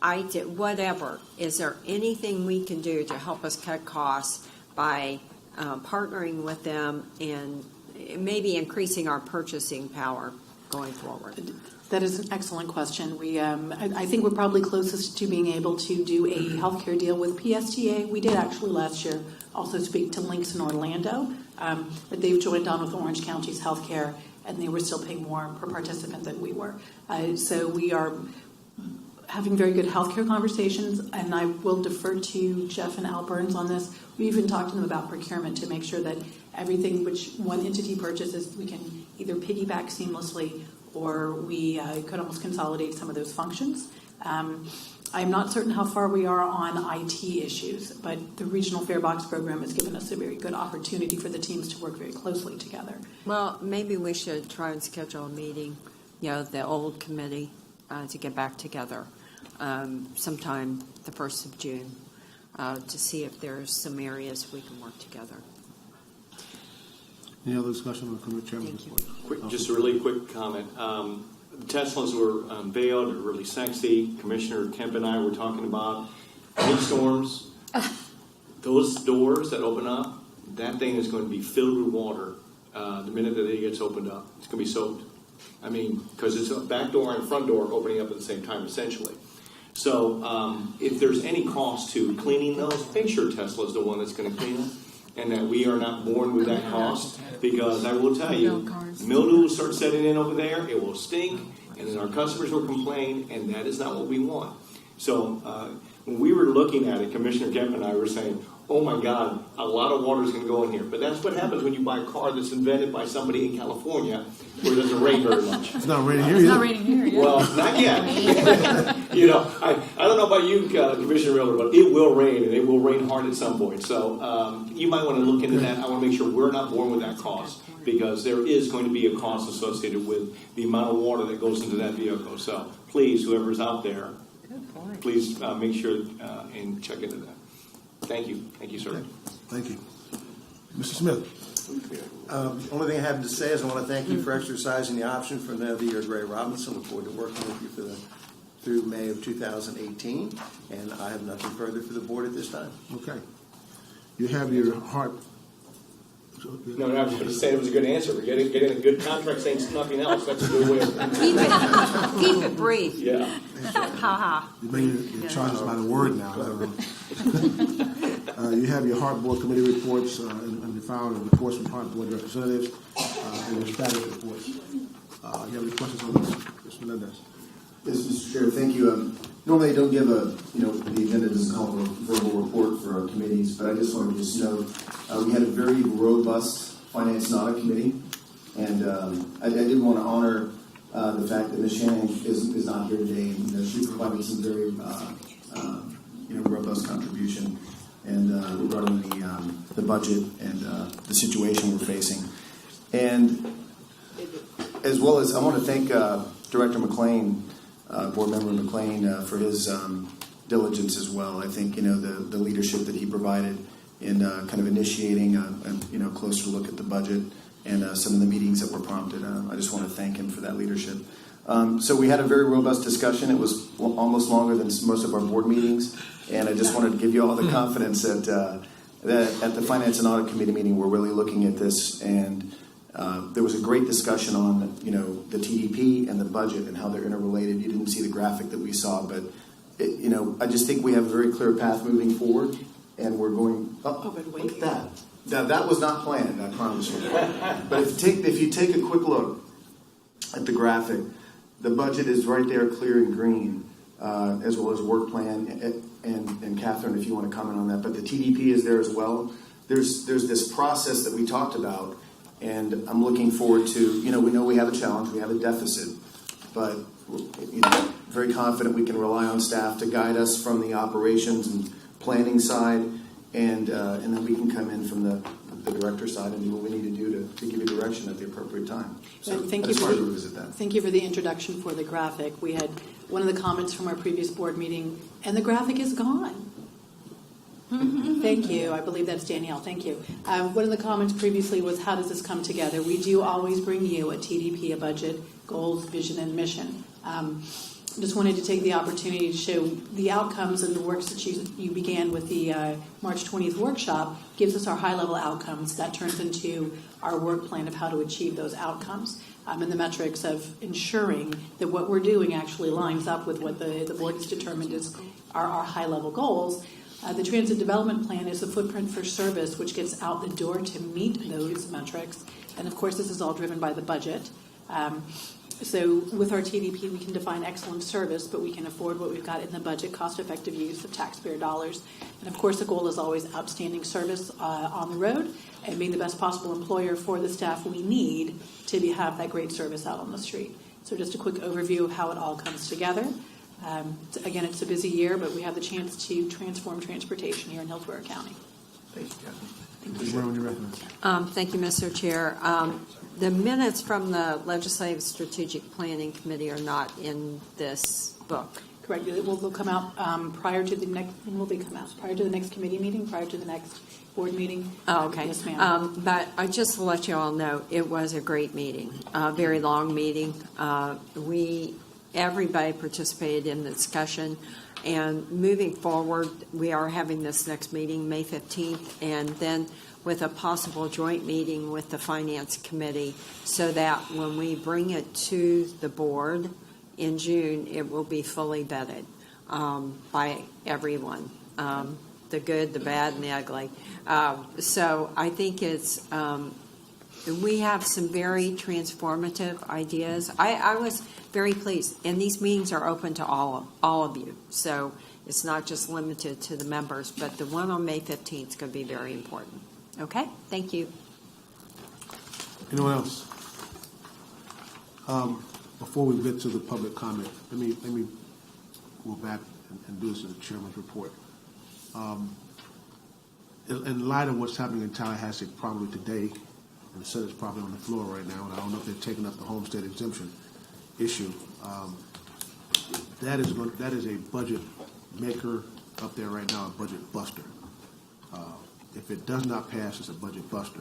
whatever? Is there anything we can do to help us cut costs by partnering with them and maybe increasing our purchasing power going forward?
That is an excellent question. I think we're probably closest to being able to do a healthcare deal with PSTA. We did actually last year also speak to Links in Orlando, but they've joined on with Orange County's healthcare, and they were still paying more per participant than we were. So we are having very good healthcare conversations, and I will defer to Jeff and Al Burns on this. We even talked to them about procurement to make sure that everything which one entity purchases, we can either piggyback seamlessly, or we could almost consolidate some of those functions. I'm not certain how far we are on IT issues, but the Regional Fare Box program has given us a very good opportunity for the teams to work very closely together.
Well, maybe we should try and schedule a meeting, the old committee, to get back together sometime the 1st of June to see if there's some areas we can work together.
Any other discussion on the committee chairman?
Just a really quick comment. The Teslas were unveiled, they're really sexy. Commissioner Kemp and I were talking about windstorms. Those doors that open up, that thing is going to be filled with water the minute that it gets opened up. It's going to be soaked. I mean, because it's a back door and front door opening up at the same time, essentially. So if there's any cost to cleaning those, make sure Tesla's the one that's going to clean them, and that we are not borne with that cost. Because I will tell you, mildew will start setting in over there, it will stink, and then our customers will complain, and that is not what we want. So when we were looking at it, Commissioner Kemp and I were saying, oh my God, a lot of water is going to go in here. But that's what happens when you buy a car that's invented by somebody in California where it doesn't rain very much.
It's not raining here.
It's not raining here yet.
Well, not yet. I don't know about you, Commissioner Miller, but it will rain, and it will rain hard at some point. So you might want to look into that. I want to make sure we're not borne with that cost, because there is going to be a cost associated with the amount of water that goes into that vehicle. So please, whoever's out there, please make sure and check into that. Thank you. Thank you, sir.
Okay. Thank you. Mr. Smith.
Only thing I have to say is I want to thank you for exercising the option for another year, Gray Robinson. Look forward to working with you through May of 2018, and I have nothing further for the board at this time.
Okay. You have your HART.
No, I was going to say it was a good answer. We're getting a good contract saying nothing else. That's a good way of
Keep it brief.
Yeah.
Ha ha.
You made your charges by the word now. You have your HART Board Committee reports and you found reports from HART Board representatives and your status reports. You have any questions on this? Mr. Menendez.
Yes, Mr. Chair, thank you. Normally I don't give the agenda doesn't call for a verbal report for our committees, but I just wanted to just note we had a very robust Finance and Audit Committee, and I did want to honor the fact that Ms. Shannon is not here today, and she provided some very robust contribution and regarding the budget and the situation we're facing. And as well as I want to thank Director McLean, Board Member McLean, for his diligence as well. I think the leadership that he provided in kind of initiating a closer look at the budget and some of the meetings that were prompted. I just want to thank him for that leadership. So we had a very robust discussion. It was almost longer than most of our board meetings, and I just wanted to give you all the confidence that at the Finance and Audit Committee meeting we're really looking at this, and there was a great discussion on the TDP and the budget and how they're interrelated. You didn't see the graphic that we saw, but I just think we have a very clear path moving forward, and we're going, look at that. Now, that was not planned, I promise you. But if you take a quick look at the graphic, the budget is right there, clear and green, as well as work plan. And Catherine, if you want to comment on that, but the TDP is there as well. There's this process that we talked about, and I'm looking forward to, we know we have a challenge, we have a deficit, but very confident we can rely on staff to guide us from the operations and planning side, and then we can come in from the director side and do what we need to do to give you direction at the appropriate time. So
Thank
I
you
just
for
wanted to revisit that.
Thank you for the introduction for the graphic. We had one of the comments from our previous board meeting, and the graphic is gone. Thank you. I believe that's Danielle. Thank you. One of the comments previously was, how does this come together? We do always bring you a TDP, a budget, goals, vision, and mission. Just wanted to take the opportunity to show the outcomes and the works that you began with the March 20th workshop gives us our high-level outcomes. That turns into our work plan of how to achieve those outcomes, and the metrics of ensuring that what we're doing actually lines up with what the board has determined is our high-level goals. The Transit Development Plan is a footprint for service which gets out the door to meet those metrics. And, of course, this is all driven by the budget. So with our TDP, we can define excellent service, but we can afford what we've got in the budget, cost-effective use of taxpayer dollars. And, of course, the goal is always outstanding service on the road and being the best possible employer for the staff we need to have that great service out on the street. So just a quick overview of how it all comes together. Again, it's a busy year, but we have the chance to transform transportation here in Hillsborough County.
Thank you, Catherine.
Thank you, Mr. Chair. The minutes from the Legislative Strategic Planning Committee are not in this book.
Correct. They'll come out prior to the next. When will they come out? Prior to the next committee meeting. Prior to the next board meeting.
Oh, okay.
Yes, ma'am.
But I just to let you all know, it was a great meeting. Very long meeting. Everybody participated in the discussion. And moving forward, we are having this next meeting, May 15th, and then with a possible joint meeting with the Finance Committee so that when we bring it to the board in June, it will be fully vetted by everyone, the good, the bad, and the ugly. So I think it's we have some very transformative ideas. I was very pleased, and these meetings are open to all of you. So it's not just limited to the members, but the one on May 15th is going to be very important. Okay, thank you.
Anyone else? Before we get to the public comment, let me go back and do this in the chairman's report. In light of what's happening in Tallahassee probably today, and the Senate's probably on the floor right now, and I don't know if they're taking up the homestead exemption issue. That is a budget maker up there right now, a budget buster. If it does not pass, it's a budget buster.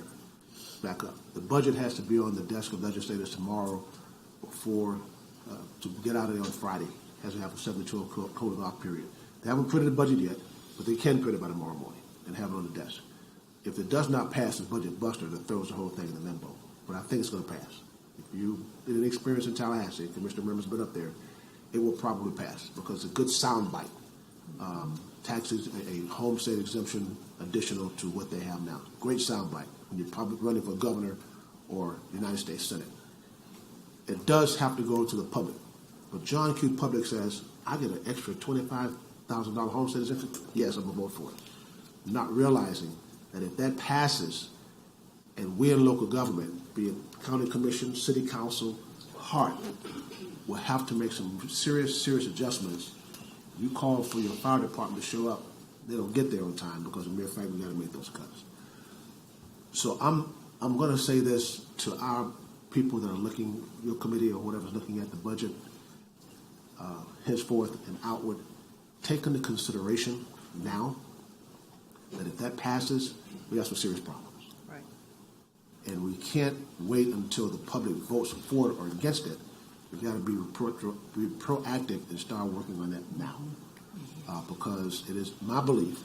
Back up. The budget has to be on the desk of legislators tomorrow before to get out of there on Friday. It has to have a 72-hour code of off period. They haven't printed the budget yet, but they can print it by tomorrow morning and have it on the desk. If it does not pass the budget buster, that throws the whole thing in the limbo. But I think it's going to pass. If you did an experience in Tallahassee, Commissioner Member's been up there, it will probably pass because it's a good soundbite. Taxes, a homestead exemption additional to what they have now. Great soundbite when you're probably running for governor or United States Senate. It does have to go to the public. But John Q. Public says, I get an extra $25,000 homestead exemption. Yes, I'm going to vote for it. Not realizing that if that passes and we in local government, be it county commission, city council, HART, will have to make some serious adjustments. You call for your fire department to show up, they don't get there on time because of the mere fact we got to make those cuts. So I'm going to say this to our people that are looking, your committee or whatever's looking at the budget, henceforth and outward, take into consideration now that if that passes, we have some serious problems.
Right.
And we can't wait until the public votes for it or against it. We've got to be proactive and start working on that now. Because it is my belief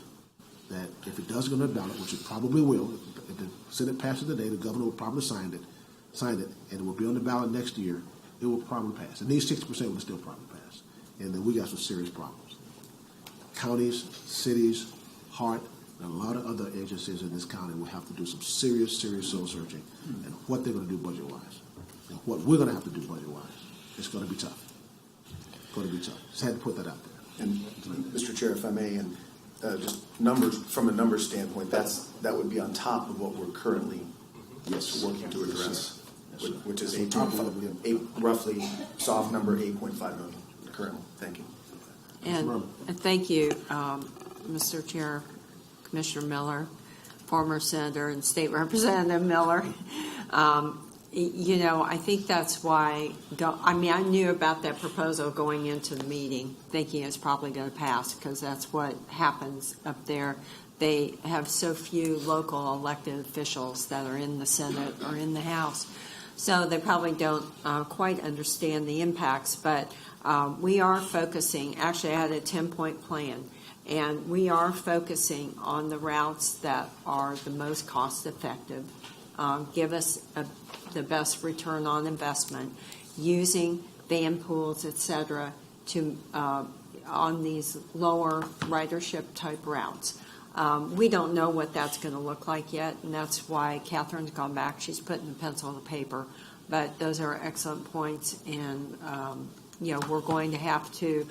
that if it does go to the ballot, which it probably will, if the Senate passes today, the governor will probably sign it, and it will be on the ballot next year, it will probably pass. And these 60% will still probably pass. And then we got some serious problems. Counties, cities, HART, And a lot of other agencies in this county will have to do some serious soul searching and what they're going to do budget-wise. And what we're going to have to do budget-wise. It's going to be tough. Going to be tough. Just had to put that out there.
And Mr. Chair, if I may, and just numbers, from a numbers standpoint, that would be on top of what we're currently working to address, which is roughly soft number 8.5 million currently. Thank you.
And thank you, Mr. Chair, Commissioner Miller, former Senator and State Representative Miller. I think that's why, I knew about that proposal going into the meeting, thinking it's probably going to pass, because that's what happens up there. They have so few local elected officials that are in the Senate or in the House. So they probably don't quite understand the impacts, but we are focusing. Actually, I had a 10-point plan, and we are focusing on the routes that are the most cost-effective, give us the best return on investment, using van pools, et cetera, to on these lower ridership type routes. We don't know what that's going to look like yet, and that's why Catherine's gone back. She's putting the pencil to paper. But those are excellent points, and we're going to have to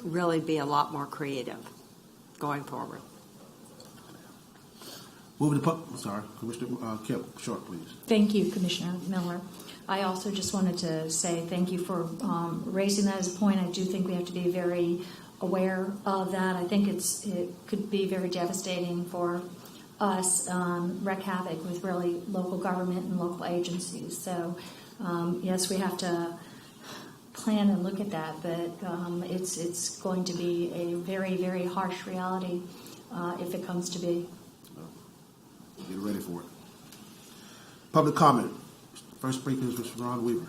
really be a lot more creative going forward.
Moving to Commissioner Kemp, short, please.
Thank you, Commissioner Miller. I also just wanted to say thank you for raising that as a point. I do think we have to be very aware of that. I think it could be very devastating for us, wreak havoc with really local government and local agencies. So, yes, we have to plan and look at that, but it's going to be a very, very harsh reality if it comes to be.
Get ready for it. Public comment. First speaker is Mr. Ron Weaver.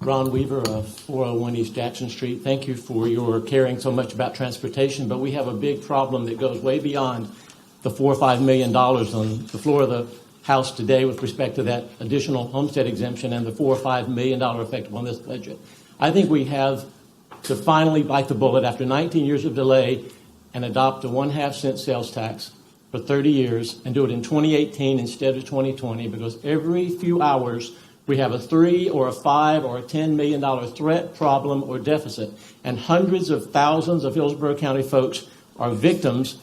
Ron Weaver of 401 East Jackson Street. Thank you for your caring so much about transportation, but we have a big problem that goes way beyond the $4 or $5 million on the floor of the House today with respect to that additional homestead exemption and the $4 or $5 million effect on this budget. I think we have to finally bite the bullet after 19 years of delay and adopt a 1/2 cent sales tax for 30 years and do it in 2018 instead of 2020, because every few hours we have a $3 or a $5 or a $10 million threat, problem, or deficit, and hundreds of thousands of Hillsborough County folks are victims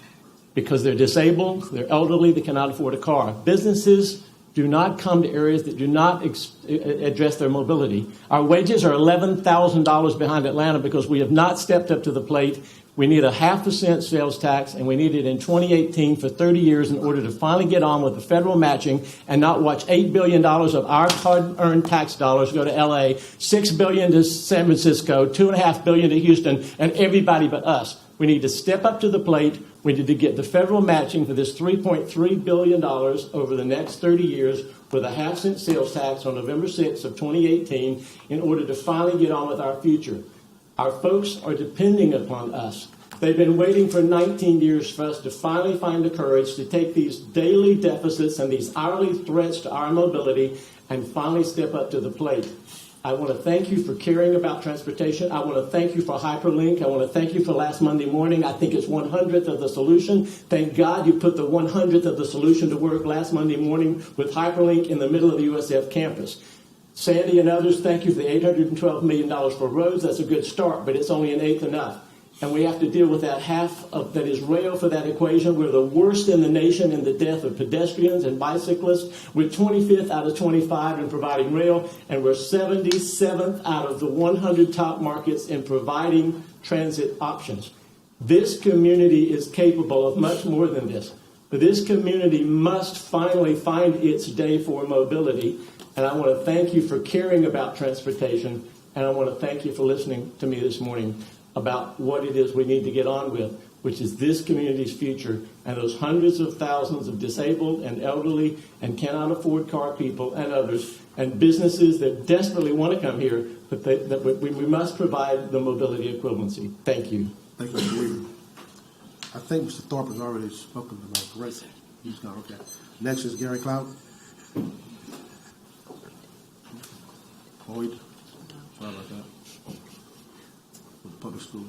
because they're disabled, they're elderly, they cannot afford a car. Businesses do not come to areas that do not address their mobility. Our wages are $11,000 behind Atlanta because we have not stepped up to the plate. We need a 1/2 cent sales tax, and we need it in 2018 for 30 years in order to finally get on with the federal matching and not watch $8 billion of our hard-earned tax dollars go to L.A., $6 billion to San Francisco, $2.5 billion to Houston, and everybody but us. We need to step up to the plate. We need to get the federal matching for this $3.3 billion over the next 30 years with a 1/2 cent sales tax on November 6th of 2018 in order to finally get on with our future. Our folks are depending upon us. They've been waiting for 19 years for us to finally find the courage to take these daily deficits and these hourly threats to our mobility and finally step up to the plate. I want to thank you for caring about transportation. I want to thank you for Hyperlink. I want to thank you for last Monday morning. I think it's 1/100th of the solution. Thank God you put the 1/100th of the solution to work last Monday morning with Hyperlink in the middle of the USF campus. Sandy and others, thank you for the $812 million for roads. That's a good start, but it's only an eighth enough. And we have to deal with that half of that is rail for that equation. We're the worst in the nation in the death of pedestrians and bicyclists. We're 25th out of 25 in providing rail, and we're 77th out of the 100 top markets in providing transit options. This community is capable of much more than this. But this community must finally find its day for mobility. And I want to thank you for caring about transportation, and I want to thank you for listening to me this morning about what it is we need to get on with, which is this community's future and those hundreds of thousands of disabled and elderly and cannot afford car people and others and businesses that desperately want to come here, but we must provide the mobility equivalency. Thank you.
Thank you, Mr. Weaver. I think Mr. Thorpe has already spoken to my correct. He's gone, okay. Next is Gary Cloud. Boyd, sorry about that. With the public school.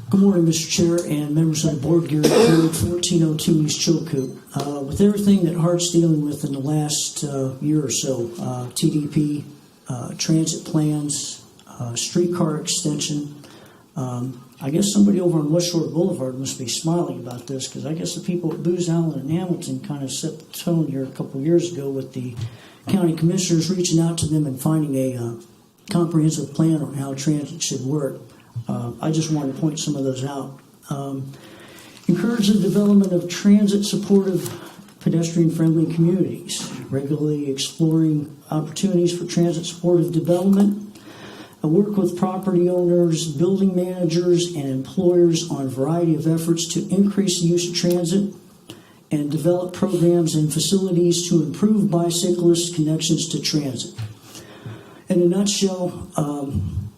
Good morning, Mr. Chair and members of the board. Gary Code, 1402 East Chilcoot. With everything that HART's dealing with in the last year or so, TDP, transit plans, streetcar extension, I guess somebody over on West Shore Boulevard must be smiling about this, because I guess the people at Booz Allen and Hamilton kind of set the tone here a couple of years ago with the county commissioners reaching out to them and finding a comprehensive plan on how transit should work. I just wanted to point some of those out. Encourage the development of transit-supportive, pedestrian-friendly communities, regularly exploring opportunities for transit-supportive development, work with property owners, building managers, and employers on a variety of efforts to increase the use of transit, and develop programs and facilities to improve bicyclist connections to transit. In a nutshell,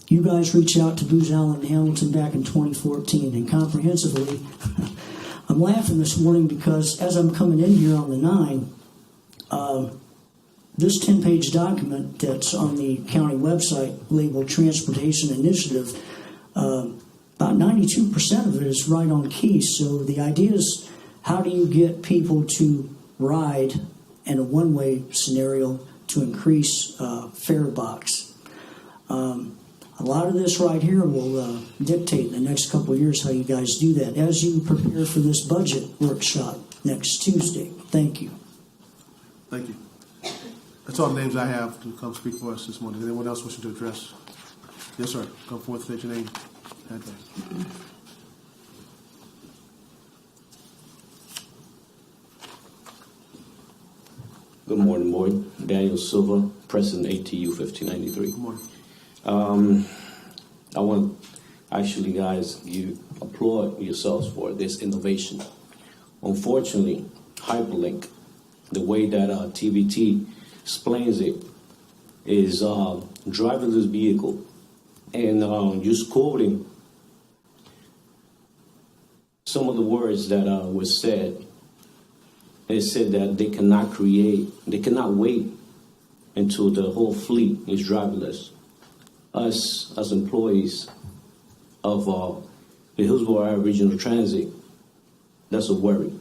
you guys reached out to Booz Allen and Hamilton back in 2014, and comprehensively, I'm laughing this morning because as I'm coming in here on the 9, this 10-page document that's on the county website labeled Transportation Initiative, about 92% of it is right on key. So the idea is, how do you get people to ride in a one-way scenario to increase fare box? A lot of this right here will dictate in the next couple of years how you guys do that as you prepare for this budget workshop next Tuesday. Thank you.
Thank you. That's all the names I have to come speak for us this morning. Anyone else wishing to address? Yes, sir. Come forth, state your name.
Good morning, Boyd. Daniel Silva, President ATU 1593.
Good morning.
I want, actually, guys, you applaud yourselves for this innovation. Unfortunately, hyperlink, the way that TVT explains it, is driverless vehicle, and just quoting some of the words that were said. It said that they cannot wait until the whole fleet is driverless. Us, as employees of the Hillsborough Area Regional Transit, that's a worry.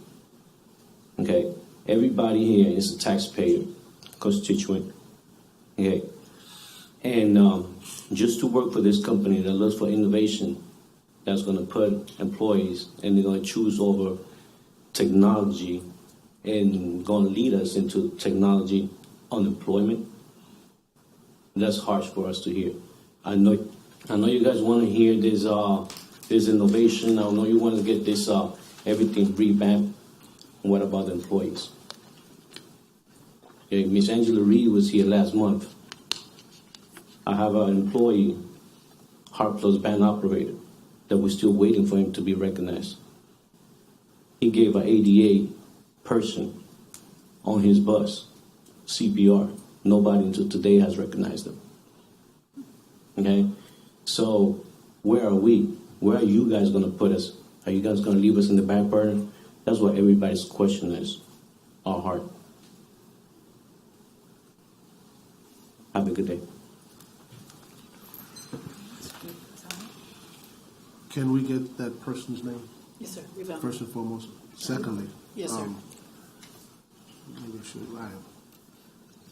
Okay, everybody here is a taxpayer, constituent. Okay, and just to work for this company that looks for innovation, that's going to put employees, and they're going to choose over technology and going to lead us into technology unemployment. That's harsh for us to hear. I know you guys want to hear this innovation. I know you want to get this everything revamped. What about the employees? Okay, Miss Angela Reed was here last month. I have an employee, HART Plus band operator, that we're still waiting for him to be recognized. He gave an ADA person on his bus CPR. Nobody until today has recognized him. Okay, so where are we? Where are you guys going to put us? Are you guys going to leave us in the back burner? That's what everybody's question is. Our heart. Have a good day.
Can we get that person's name?
Yes, sir. Rebound.
First and foremost. Secondly,
Yes, sir.
maybe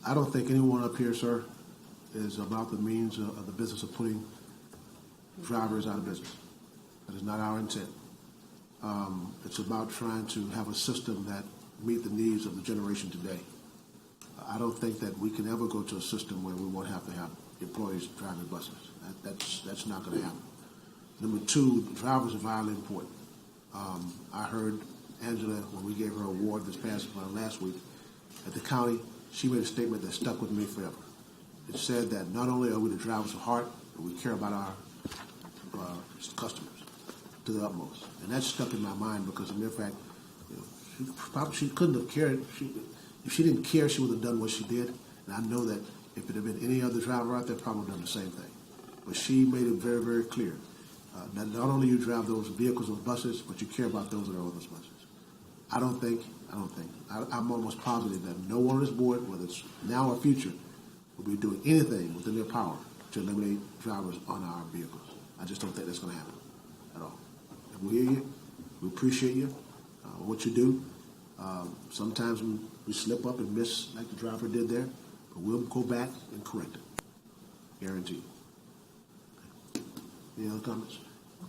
I don't think anyone up here, sir, is about the means of the business of putting drivers out of business. That is not our intent. It's about trying to have a system that meet the needs of the generation today. I don't think that we can ever go to a system where we won't have to have employees driving buses. That's not going to happen. Number two, drivers are vitally important. I heard Angela, when we gave her award this past last week at the county, she made a statement that stuck with me forever. It said that not only are we the drivers of HART, but we care about our customers to the utmost. And that stuck in my mind because, in fact, she couldn't have cared. If she didn't care, she would have done what she did. And I know that if it had been any other driver out there, probably done the same thing. But she made it very, very clear that not only you drive those vehicles or buses, but you care about those that are on those buses. I'm almost positive that no one on this board, whether it's now or future, will be doing anything within their power to eliminate drivers on our vehicles. I just don't think that's going to happen at all. And we hear you. We appreciate you, what you do. Sometimes we slip up and miss like the driver did there, but we'll go back and correct it. Guaranteed. Any other comments?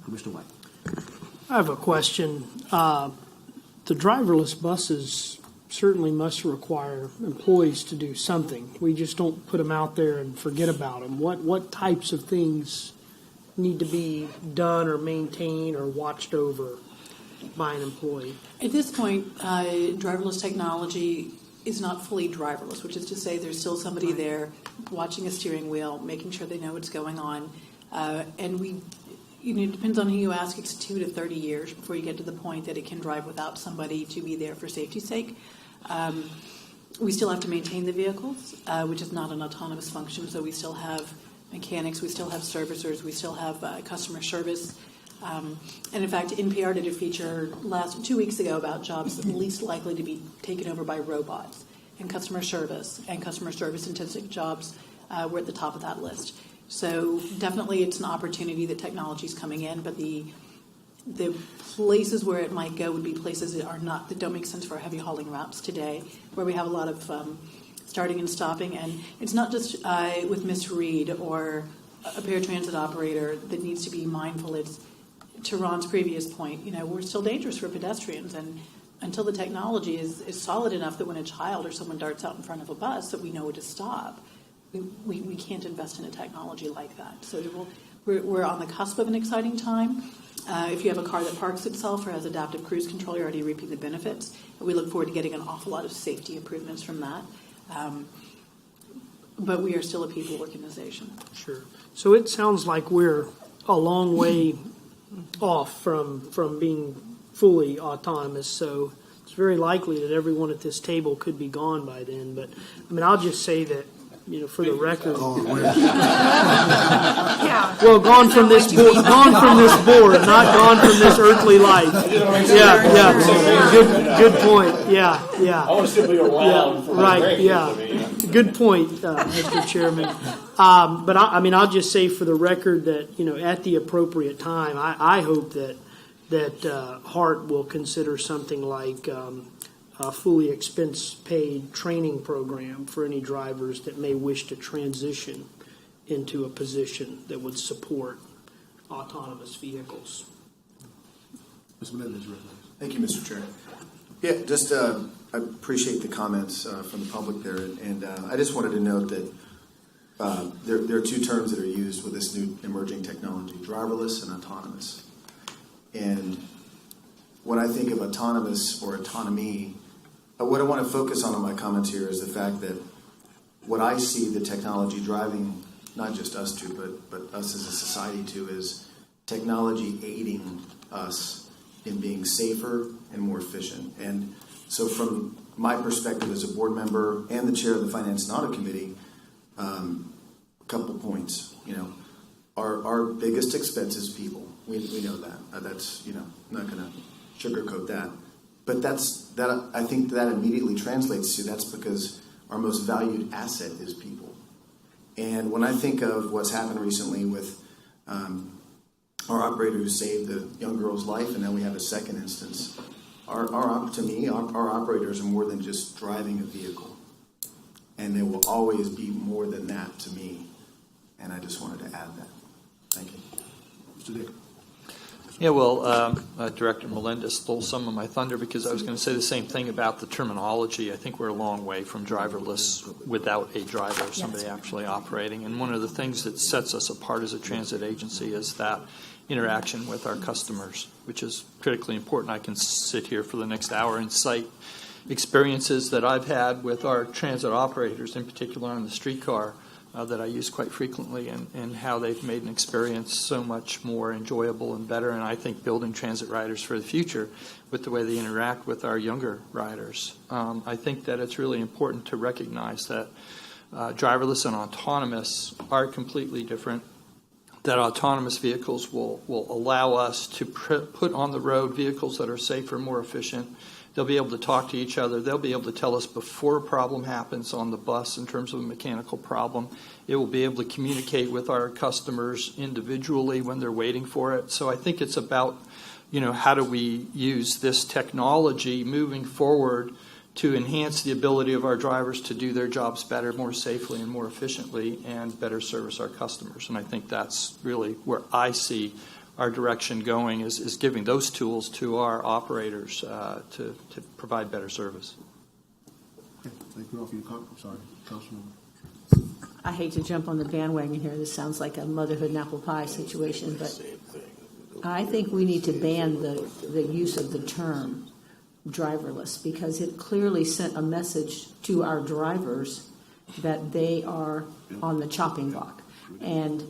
Commissioner White.
I have a question. The driverless buses certainly must require employees to do something. We just don't put them out there and forget about them. What types of things need to be done or maintained or watched over by an employee?
At this point, driverless technology is not fully driverless, which is to say there's still somebody there watching a steering wheel, making sure they know what's going on. And it depends on who you ask. It's 2 to 30 years before you get to the point that it can drive without somebody to be there for safety's sake. We still have to maintain the vehicles, which is not an autonomous function. So we still have mechanics, we still have servicers, we still have customer service. And in fact, NPR did a feature 2 weeks ago about jobs least likely to be taken over by robots. And customer service intensive jobs were at the top of that list. So definitely it's an opportunity that technology is coming in, but the places where it might go would be places that don't make sense for heavy hauling routes today, where we have a lot of starting and stopping. And it's not just with Miss Reed or a paratransit operator that needs to be mindful. It's to Ron's previous point, we're still dangerous for pedestrians, and until the technology is solid enough that when a child or someone darts out in front of a bus that we know to stop, we can't invest in a technology like that. So we're on the cusp of an exciting time. If you have a car that parks itself or has adaptive cruise control, you're already reaping the benefits. We look forward to getting an awful lot of safety improvements from that. But we are still a people organization.
Sure. So it sounds like we're a long way off from being fully autonomous. So it's very likely that everyone at this table could be gone by then. But I'll just say that, for the record, well, gone from this board, not gone from this earthly life. Yeah. Good point. Yeah.
I want to still be around.
Yeah, right. Yeah. Good point, Mr. Chairman. But I'll just say for the record that at the appropriate time, I hope that HART will consider something like a fully expense-paid training program for any drivers that may wish to transition into a position that would support autonomous vehicles.
Mr. Menendez,
Thank you, Mr. Chair. Yeah, just I appreciate the comments from the public there, and I just wanted to note that there are two terms that are used with this new emerging technology: driverless and autonomous. And when I think of autonomous or autonomy, what I want to focus on in my comments here is the fact that what I see the technology driving, not just us to, but us as a society to, is technology aiding us in being safer and more efficient. And so from my perspective as a board member and the chair of the Finance and Audit Committee, a couple points. Our biggest expense is people. We know that. That's, I'm not going to sugarcoat that. But I think that immediately translates to that's because our most valued asset is people. And when I think of what's happened recently with our operator who saved the young girl's life, and then we have a second instance, our operators are more than just driving a vehicle. And there will always be more than that to me. And I just wanted to add that. Thank you.
Mr. Dick.
Yeah, well, Director Melendez stole some of my thunder because I was going to say the same thing about the terminology. I think we're a long way from driverless without a driver, somebody actually operating. And one of the things that sets us apart as a transit agency is that interaction with our customers, which is critically important. I can sit here for the next hour and cite experiences that I've had with our transit operators, in particular on the streetcar, that I use quite frequently, and how they've made an experience so much more enjoyable and better. And I think building transit riders for the future with the way they interact with our younger riders. I think that it's really important to recognize that driverless and autonomous are completely different, that autonomous vehicles will allow us to put on the road vehicles that are safer, more efficient, They'll be able to talk to each other. They'll be able to tell us before a problem happens on the bus in terms of a mechanical problem. It will be able to communicate with our customers individually when they're waiting for it. So I think it's about, how do we use this technology moving forward to enhance the ability of our drivers to do their jobs better, more safely, and more efficiently, and better service our customers. And I think that's really where I see our direction going, is giving those tools to our operators to provide better service.
Okay, thank you all for your comment. I'm sorry, Councilman.
I hate to jump on the bandwagon here. This sounds like a motherhood and apple pie situation, but I think we need to ban the use of the term driverless, because it clearly sent a message to our drivers that they are on the chopping block. And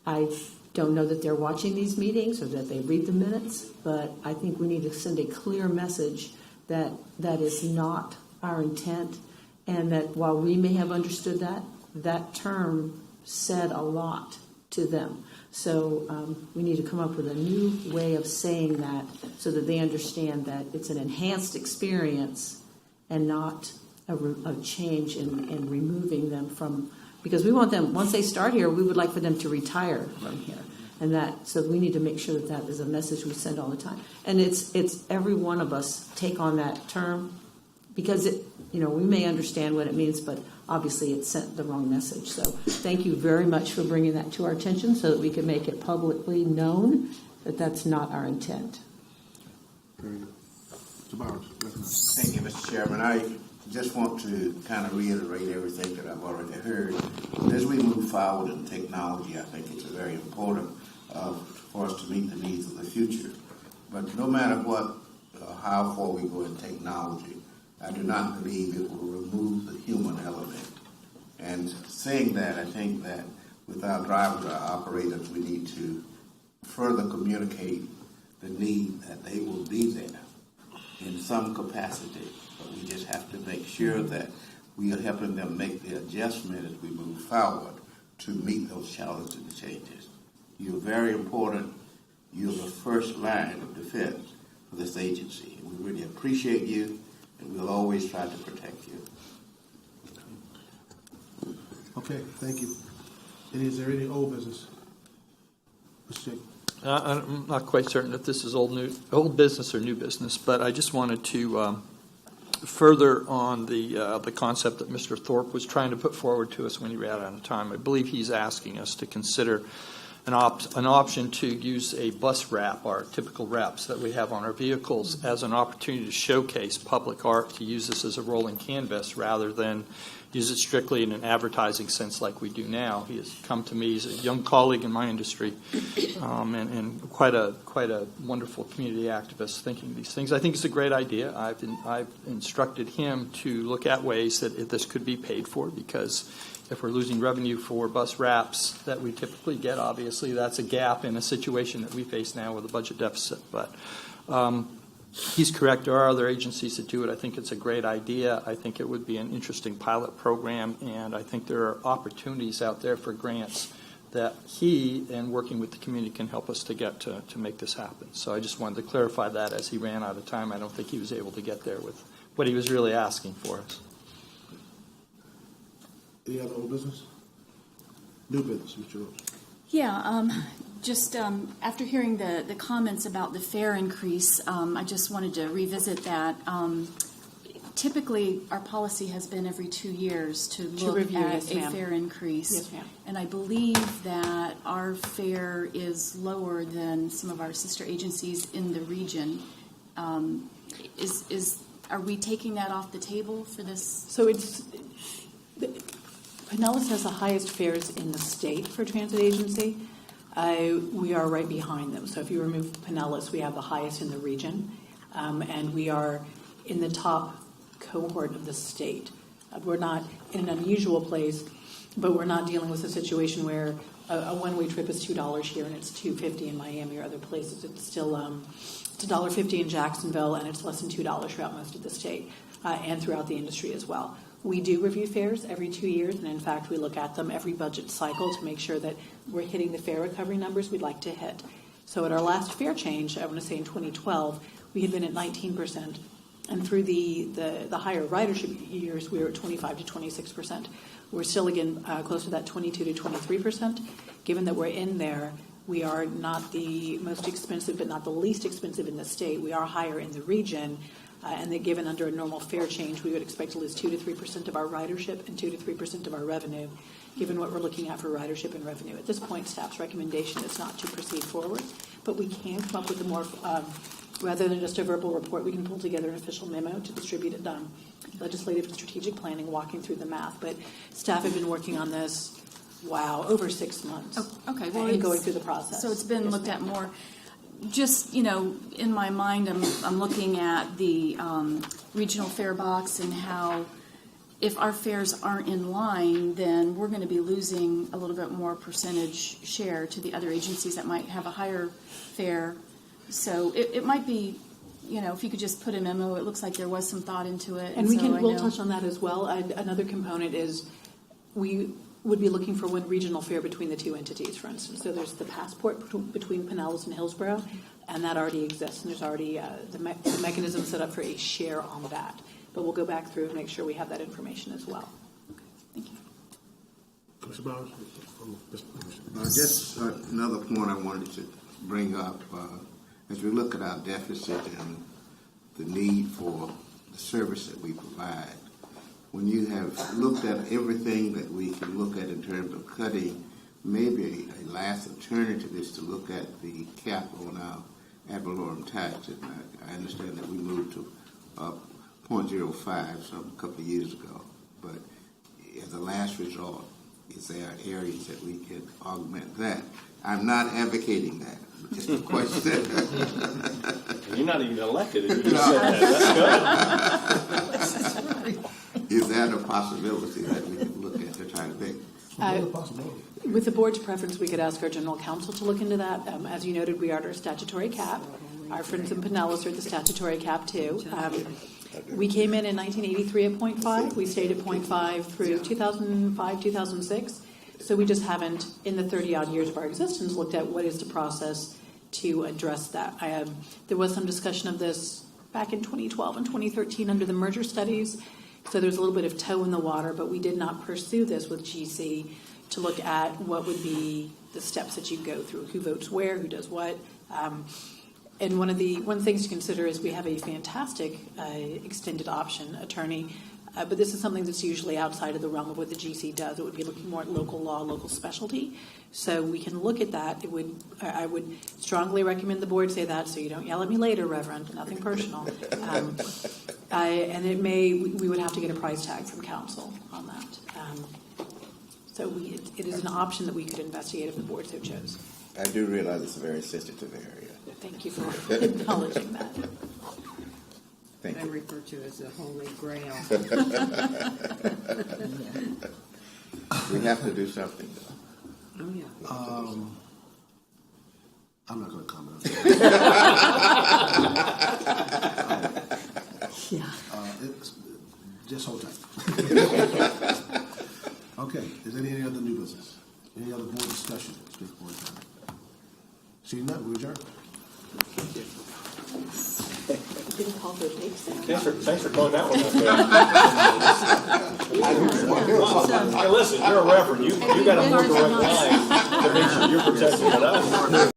I don't know that they're watching these meetings or that they read the minutes, but I think we need to send a clear message that that is not our intent, and that while we may have understood that term said a lot to them. So we need to come up with a new way of saying that so that they understand that it's an enhanced experience and not a change in removing them from, because we want them, once they start here, we would like for them to retire from here. And so we need to make sure that is a message we send all the time. And it's every one of us take on that term, because we may understand what it means, but obviously it sent the wrong message. So thank you very much for bringing that to our attention so that we can make it publicly known that that's not our intent.
Very good. Mr. Bowers, recognize.
Thank you, Mr. Chairman. I just want to kind of reiterate everything that I've already heard. As we move forward in technology, I think it's very important for us to meet the needs of the future. But no matter what, how far we go in technology, I do not believe it will remove the human element. And saying that, I think that with our drivers, our operators, we need to further communicate the need that they will be there in some capacity. But we just have to make sure that we are helping them make the adjustment as we move forward to meet those challenges and changes. You're very important. You're the first line of defense for this agency. We really appreciate you, and we'll always try to protect you.
Okay, thank you. Is there any old business? Mr. Jake?
I'm not quite certain if this is old business or new business, but I just wanted to further on the concept that Mr. Thorpe was trying to put forward to us when he ran out of time. I believe he's asking us to consider an option to use a bus wrap, our typical wraps that we have on our vehicles, as an opportunity to showcase public art, to use this as a rolling canvas rather than use it strictly in an advertising sense like we do now. He has come to me, he's a young colleague in my industry, and quite a wonderful community activist thinking these things. I think it's a great idea. I've instructed him to look at ways that this could be paid for, because if we're losing revenue for bus wraps that we typically get, obviously that's a gap in a situation that we face now with a budget deficit. But he's correct. There are other agencies that do it. I think it's a great idea. I think it would be an interesting pilot program, and I think there are opportunities out there for grants that he and working with the community can help us to get to make this happen. So I just wanted to clarify that as he ran out of time. I don't think he was able to get there with what he was really asking for us.
Any other old business? New business, Mr. Rose.
Yeah, just after hearing the comments about the fare increase, I just wanted to revisit that. Typically, our policy has been every 2 years to look
review,
at
yes,
a
ma'am.
fare increase.
Yes, ma'am.
And I believe that our fare is lower than some of our sister agencies in the region. Are we taking that off the table for this?
So Pinellas has the highest fares in the state for transit agency. We are right behind them. So if you remove Pinellas, we have the highest in the region, and we are in the top cohort of the state. We're not in an unusual place, but we're not dealing with a situation where a one-way trip is $2 here and it's $2.50 in Miami or other places. It's still it's $1.50 in Jacksonville, and it's less than $2 throughout most of the state and throughout the industry as well. We do review fares every 2 years, and in fact, we look at them every budget cycle to make sure that we're hitting the fare recovery numbers we'd like to hit. So at our last fare change, I want to say in 2012, we had been at 19% And through the higher ridership years, we were at 25 to 26%. We're still, again, close to that 22 to 23%. Given that we're in there, we are not the most expensive, but not the least expensive in the state. We are higher in the region, and that given under a normal fare change, we would expect to lose 2 to 3% of our ridership and 2 to 3% of our revenue, given what we're looking at for ridership and revenue. At this point, staff's recommendation is not to proceed forward, but we can come up with a more, rather than just a verbal report, we can pull together an official memo to distribute it done. Legislative and strategic planning, walking through the math. But staff have been working on this, over 6 months.
Oh, okay, well,
and going through the process.
So it's been looked at more. Just, in my mind, I'm looking at the regional fare box and how if our fares aren't in line, then we're going to be losing a little bit more percentage share to the other agencies that might have a higher fare. So it might be, if you could just put a memo, it looks like there was some thought into it.
And
so
we'll touch on that as well. Another component is we would be looking for one regional fare between the two entities, for instance. So there's the passport between Pinellas and Hillsborough, and that already exists, and there's already the mechanism set up for a share on that. But we'll go back through and make sure we have that information as well.
Thank you.
Mr. Bowers?
Just another point I wanted to bring up. As we look at our deficit and the need for the service that we provide, when you have looked at everything that we can look at in terms of cutting, maybe a last alternative is to look at the cap on our ad valorem tax. And I understand that we moved to 0.05 a couple of years ago, but as a last resort, is there areas that we can augment that? I'm not advocating that. Just a question.
You're not even elected, and you just said that. That's good.
Is that a possibility that we can look at to try to make?
With the board's preference, we could ask our general counsel to look into that. As you noted, we are at our statutory cap. Our friends in Pinellas are at the statutory cap too. We came in 1983 at 0.5. We stayed at 0.5 through 2005, 2006. So we just haven't, in the 30-odd years of our existence, looked at what is the process to address that. There was some discussion of this back in 2012 and 2013 under the merger studies. So there's a little bit of toe in the water, but we did not pursue this with GC to look at what would be the steps that you go through, who votes where, who does what. And one of the things to consider is we have a fantastic extended option attorney, but this is something that's usually outside of the realm of what the GC does. It would be looking more at local law, local specialty. So we can look at that. I would strongly recommend the board say that, so you don't yell at me later, Reverend. Nothing personal. And we would have to get a price tag from council on that. So it is an option that we could investigate if the board so chose.
I do realize it's a very sensitive area.
Thank you for acknowledging that.
I refer to it as the Holy Grail.
We have to do something, though.
Oh, yeah.
I'm not going to comment on that.
Yeah.
Just hold tight. Okay. Is there any other new business? Any other board discussion? Board time. Seeing none, we adjourn.
Didn't call for dates.
Thanks for calling that one up. Hey, listen, you're a reverend. You got to work the right line to make sure you're protecting it.